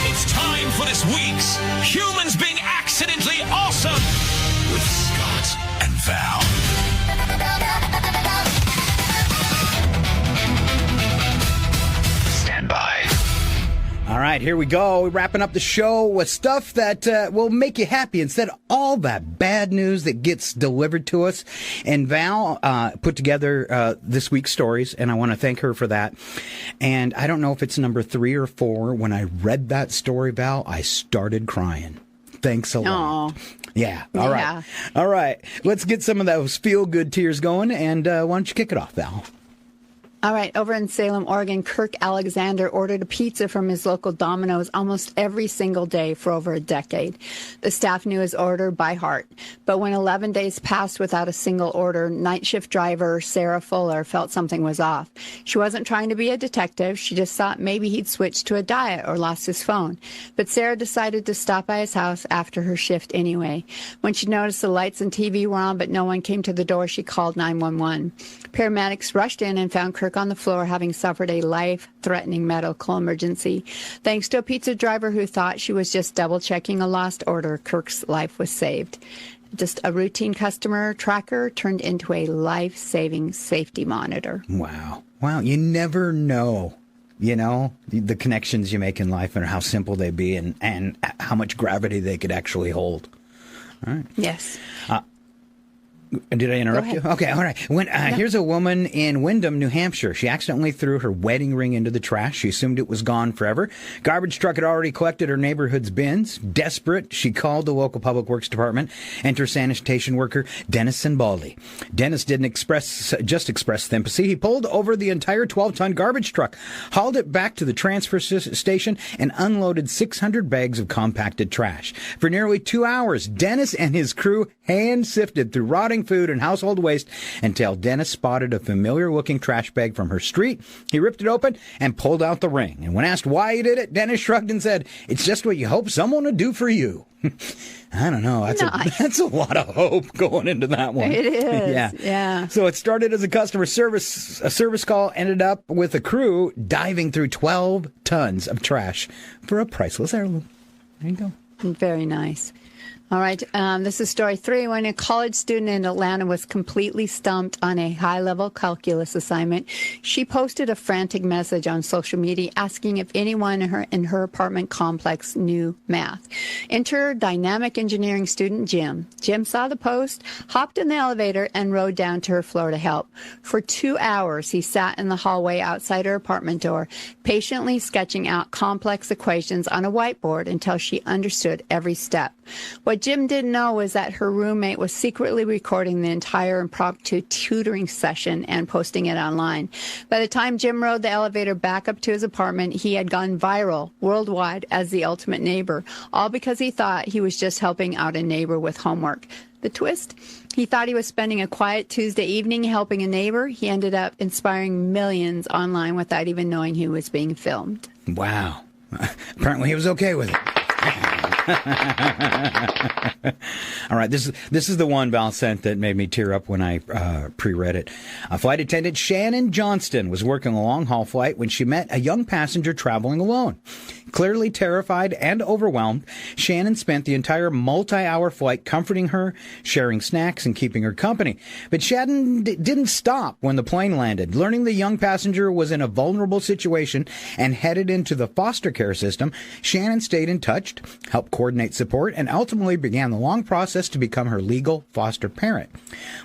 It's time for this week's Humans Being Accidentally Awesome with Scott and Val. Stand by. All right, here we go. We're wrapping up the show with stuff that will make you happy instead of all that bad news that gets delivered to us. And Val put together this week's stories, and I want to thank her for that. And I don't know if it's number 3 or 4. When I read that story, Val, I started crying. Thanks a lot. Yeah. All right. All right. Let's get some of those feel-good tears going. And why don't you kick it off, Val? All right, over in Salem, Oregon, Kirk Alexander ordered a pizza from his local Domino's almost every single day for over a decade. The staff knew his order by heart. But when 11 days passed without a single order, night shift driver Sarah Fuller felt something was off. She wasn't trying to be a detective. She just thought maybe he'd switched to a diet or lost his phone. But Sarah decided to stop by his house after her shift anyway. When she noticed the lights and TV were on but no one came to the door, she called 911. Paramedics rushed in and found Kirk on the floor having suffered a life-threatening medical emergency. Thanks to a pizza driver who thought she was just double-checking a lost order, Kirk's life was saved. Just a routine customer tracker turned into a life-saving safety monitor. Wow. You never know, the connections you make in life and how simple they be and how much gravity they could actually hold. All right. Yes. Did I interrupt you? Okay, all right. Here's a woman in Windham, New Hampshire. She accidentally threw her wedding ring into the trash. She assumed it was gone forever. Garbage truck had already collected her neighborhood's bins. Desperate, she called the local public works department. Enter sanitation worker Dennis Baldy. Dennis didn't just express sympathy. He pulled over the entire 12-ton garbage truck, hauled it back to the transfer station, and unloaded 600 bags of compacted trash. For nearly 2 hours, Dennis and his crew hand-sifted through rotting food and household waste until Dennis spotted a familiar-looking trash bag from her street. He ripped it open and pulled out the ring. And when asked why he did it, Dennis shrugged and said, "It's just what you hope someone would do for you." I don't know. That's a lot of hope going into that one. It is. Yeah. So it started as a service call, ended up with a crew diving through 12 tons of trash for a priceless heirloom. There you go. Very nice. All right, this is story 3. When a college student in Atlanta was completely stumped on a high-level calculus assignment, she posted a frantic message on social media asking if anyone in her apartment complex knew math. Enter dynamic engineering student Jim. Jim saw the post, hopped in the elevator, and rode down to her floor to help. For 2 hours, he sat in the hallway outside her apartment door, patiently sketching out complex equations on a whiteboard until she understood every step. What Jim didn't know was that her roommate was secretly recording the entire impromptu tutoring session and posting it online. By the time Jim rode the elevator back up to his apartment, he had gone viral worldwide as the ultimate neighbor, all because he thought he was just helping out a neighbor with homework. The twist? He thought he was spending a quiet Tuesday evening helping a neighbor. He ended up inspiring millions online without even knowing he was being filmed. Wow. Apparently he was okay with it. All right, this is the one Val sent that made me tear up when I pre-read it. A flight attendant, Shannon Johnston, was working a long-haul flight when she met a young passenger traveling alone. Clearly terrified and overwhelmed, Shannon spent the entire multi-hour flight comforting her, sharing snacks, and keeping her company. But Shannon didn't stop when the plane landed. Learning the young passenger was in a vulnerable situation and headed into the foster care system, Shannon stayed in touch, helped coordinate support, and ultimately began the long process to become her legal foster parent.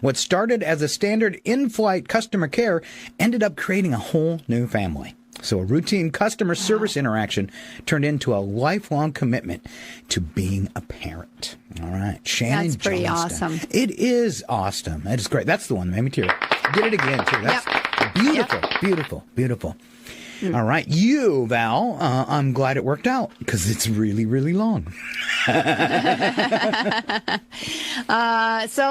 What started as a standard in-flight customer care ended up creating a whole new family. So a routine customer service interaction turned into a lifelong commitment to being a parent. All right. Shannon That's pretty Johnston. awesome. It is awesome. That is great. That's the one that made me tear. Did it again, too. That's beautiful, beautiful, beautiful. All right. You, Val, I'm glad it worked out because it's really, really long. So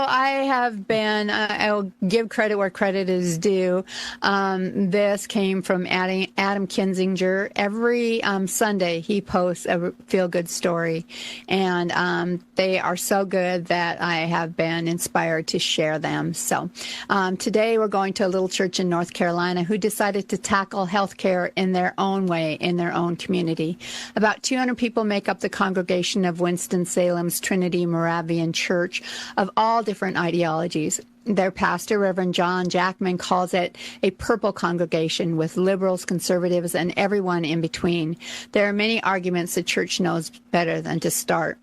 I have been, I'll give credit where credit is due. This came from Adam Kinzinger. Every Sunday he posts a feel-good story, and they are so good that I have been inspired to share them. So today we're going to a little church in North Carolina who decided to tackle healthcare in their own way, in their own community. About 200 people make up the congregation of Winston-Salem's Trinity Moravian Church of all different ideologies. Their pastor, Reverend John Jackman, calls it a purple congregation with liberals, conservatives, and everyone in between. There are many arguments the church knows better than to start.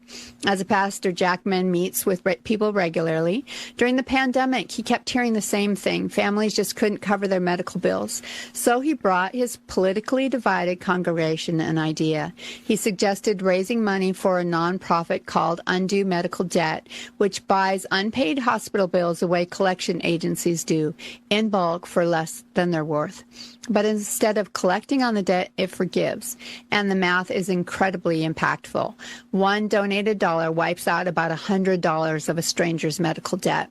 As a pastor, Jackman meets with people regularly. During the pandemic, he kept hearing the same thing. Families just couldn't cover their medical bills. So he brought his politically divided congregation an idea. He suggested raising money for a nonprofit called Undo Medical Debt, which buys unpaid hospital bills away collection agencies do in bulk for less than they're worth. But instead of collecting on the debt, it forgives. And the math is incredibly impactful. One donated dollar wipes out about $100 of a stranger's medical debt.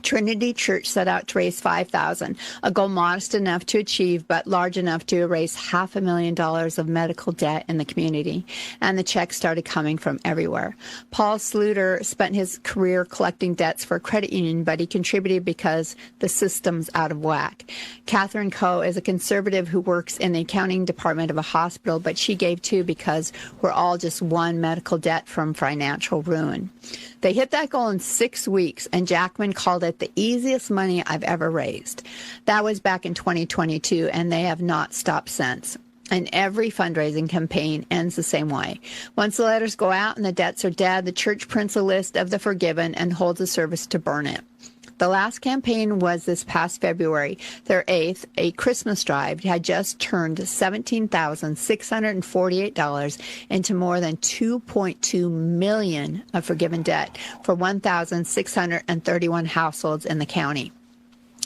Trinity Church set out to raise $5,000, a goal modest enough to achieve, but large enough to erase $500,000 of medical debt in the community. And the checks started coming from everywhere. Paul Sluter spent his career collecting debts for a credit union, but he contributed because the system's out of whack. Catherine Coe is a conservative who works in the accounting department of a hospital, but she gave too because we're all just one medical debt from financial ruin. They hit that goal in 6 weeks, and Jackman called it the easiest money I've ever raised. That was back in 2022, and they have not stopped since. And every fundraising campaign ends the same way. Once the letters go out and the debts are dead, the church prints a list of the forgiven and holds a service to burn it. The last campaign was this past February. Their 8th, a Christmas drive, had just turned $17,648 into more than $2.2 million of forgiven debt for 1,631 households in the county.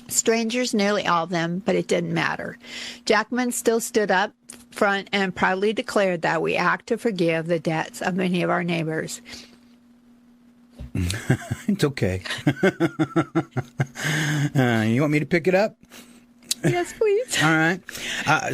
Strangers, nearly all of them, but it didn't matter. Jackman still stood up front and proudly declared that we act to forgive the debts of many of our neighbors. It's okay. You want me to pick it up? Yes, please. All right.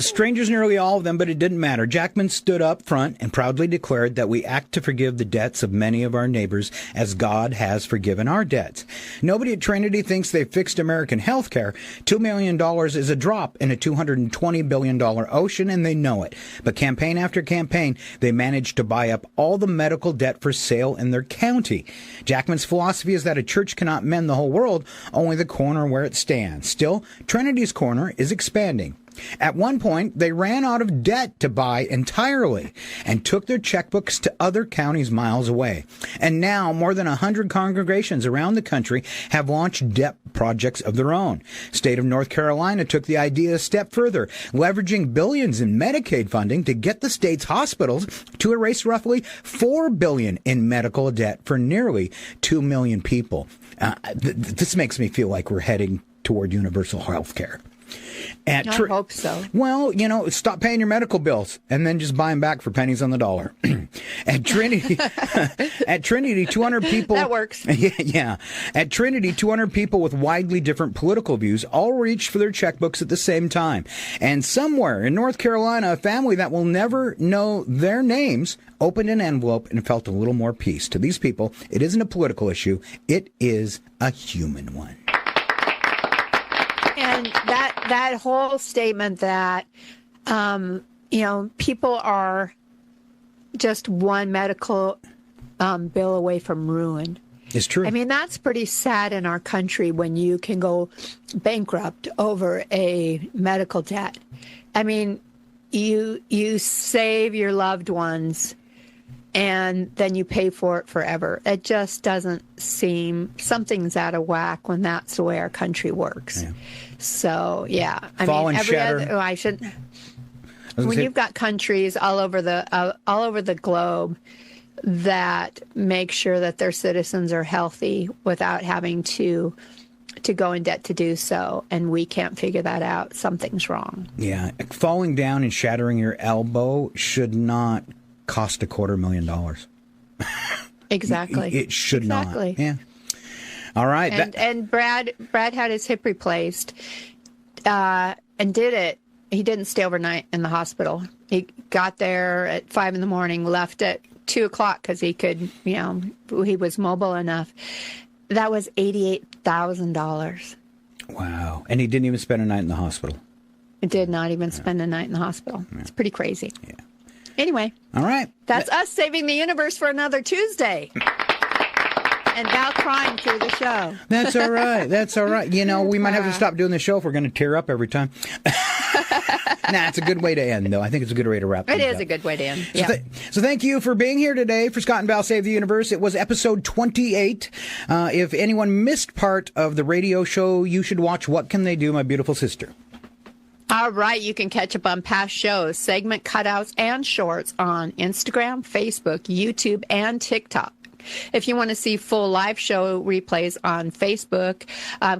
Strangers nearly all of them, but it didn't matter. Jackman stood up front and proudly declared that we act to forgive the debts of many of our neighbors as God has forgiven our debts. Nobody at Trinity thinks they've fixed American health care. $2 million is a drop in a $220 billion ocean, and they know it. But campaign after campaign, they managed to buy up all the medical debt for sale in their county. Jackman's philosophy is that a church cannot mend the whole world, only the corner where it stands. Still, Trinity's corner is expanding. At one point, they ran out of debt to buy entirely and took their checkbooks to other counties miles away. And now, more than 100 congregations around the country have launched debt projects of their own. State of North Carolina took the idea a step further, leveraging billions in Medicaid funding to get the state's hospitals to erase roughly $4 billion in medical debt for nearly 2 million people. This makes me feel like we're heading toward universal health care. I hope so. Well, stop paying your medical bills and then just buy them back for pennies on the dollar. At Trinity, 200 people. That works. Yeah. At Trinity, 200 people with widely different political views all reached for their checkbooks at the same time. And somewhere in North Carolina, a family that will never know their names opened an envelope and felt a little more peace. To these people, it isn't a political issue. It is a human one. And that whole statement that, people are just one medical bill away from ruin. It's true. I mean, that's pretty sad in our country when you can go bankrupt over a medical debt. I mean, you save your loved ones and then you pay for it forever. It just doesn't seem, something's out of whack when that's the way our country works. Yeah. So, yeah. Fall and shatter. When you've got countries all over the globe that make sure that their citizens are healthy without having to go in debt to do so, and we can't figure that out, something's wrong. Yeah. Falling down and shattering your elbow should not cost $250,000. Exactly. It should not. Yeah. All right. And Brad had his hip replaced and did it. He didn't stay overnight in the hospital. He got there at 5 a.m, left at 2 o'clock because he could, he was mobile enough. That was $88,000. Wow. And he didn't even spend a night in the hospital. He did not even spend a night in the hospital. Yeah. It's pretty crazy. Yeah. Anyway. All right. That's us saving the universe for another Tuesday. And Val crying through the show. That's all right. That's all right. We might have to stop doing the show if we're going to tear up every time. It's a good way to end, though. I think it's a good way to wrap things up. It is a good way to end. So thank you for being here today for Scott and Val Save the Universe. It was episode 28. If anyone missed part of the radio show, you should watch What Can They Do, My Beautiful Sister. All right. You can catch up on past shows, segment cutouts, and shorts on Instagram, Facebook, YouTube, and TikTok. If you want to see full live show replays on Facebook,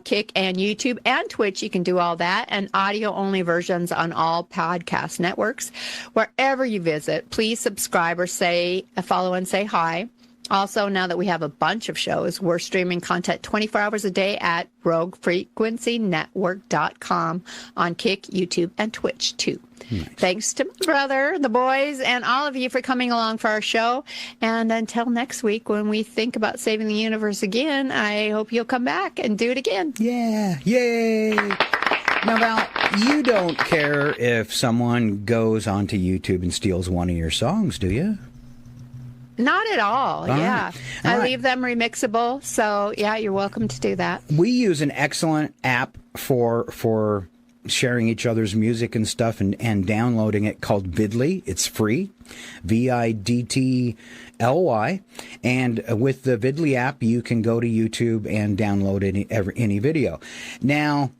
Kick, and YouTube, and Twitch, you can do all that, and audio-only versions on all podcast networks. Wherever you visit, please subscribe or follow and say hi. Also, now that we have a bunch of shows, we're streaming content 24 hours a day at roguefrequencynetwork.com on Kick, YouTube, and Twitch, too. Nice. Thanks to my brother, the boys, and all of you for coming along for our show. And until next week, when we think about saving the universe again, I hope you'll come back and do it again. Yeah. Yay. Now, Val, you don't care if someone goes onto YouTube and steals one of your songs, do you? Not at all. Yeah. All right. I leave them remixable. So, yeah, you're welcome to do that. We use an excellent app for sharing each other's music and stuff and downloading it called Vidly. It's free. Vidtly. And with the Vidly app, you can go to YouTube and download any video. Now,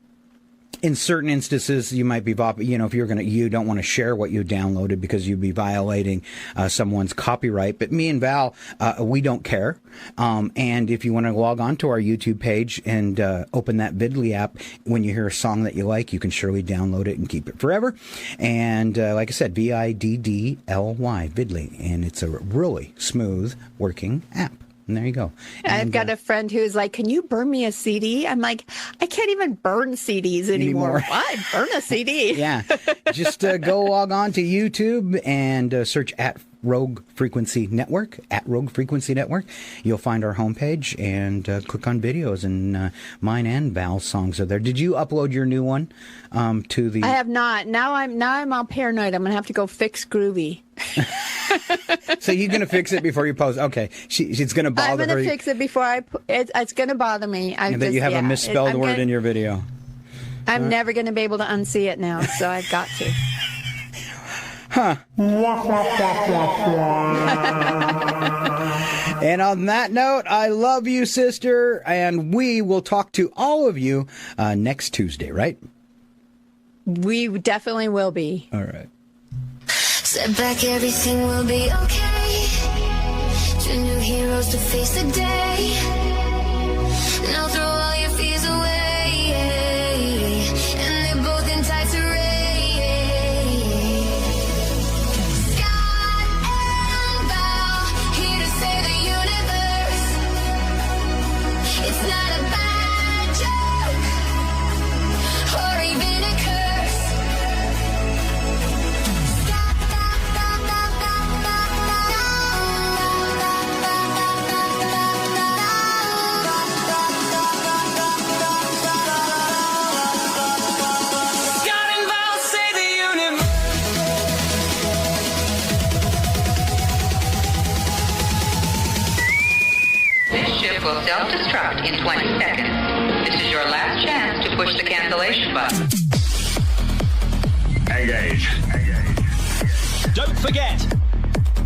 in certain instances, you might be, if you don't want to share what you downloaded because you'd be violating someone's copyright. But me and Val, we don't care. And if you want to log on to our YouTube page and open that Vidly app, when you hear a song that you like, you can surely download it and keep it forever. And like I said, Vidly, Vidly, and it's a really smooth working app. And there you go. I've got a friend who's like, can you burn me a CD? I'm like, I can't even burn CDs anymore. What? Burn a CD? Yeah. Just go log on to YouTube and search at Rogue Frequency Network, at Rogue Frequency Network. You'll find our homepage and click on videos, and mine and Val's songs are there. Did you upload your new one to the... I have not. Now I'm all paranoid. I'm going to have to go fix Groovy. So you're going to fix it before you post? Okay. It's going to bother her. I'm going to fix it before it's going to bother me. And that you have a misspelled word in your video. I'm never going to be able to unsee it now, so I've got to. Huh. And on that note, I love you, sister, and we will talk to all of you next Tuesday, right? We definitely will be. All right. Sit back, everything will be okay. Two new heroes to face the day. Now throw all your fears away. And they're both in tights array. Scott and Val, here to save the universe. It's not a bad joke, or even a curse. Scott and Val save the universe. This ship will self-destruct in 20 seconds. This is your last chance to push the cancellation button. Engage. Don't forget,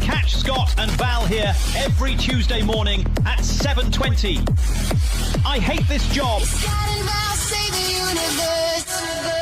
catch Scott and Val here every Tuesday morning at 7:20. I hate this job. Scott and Val save the universe.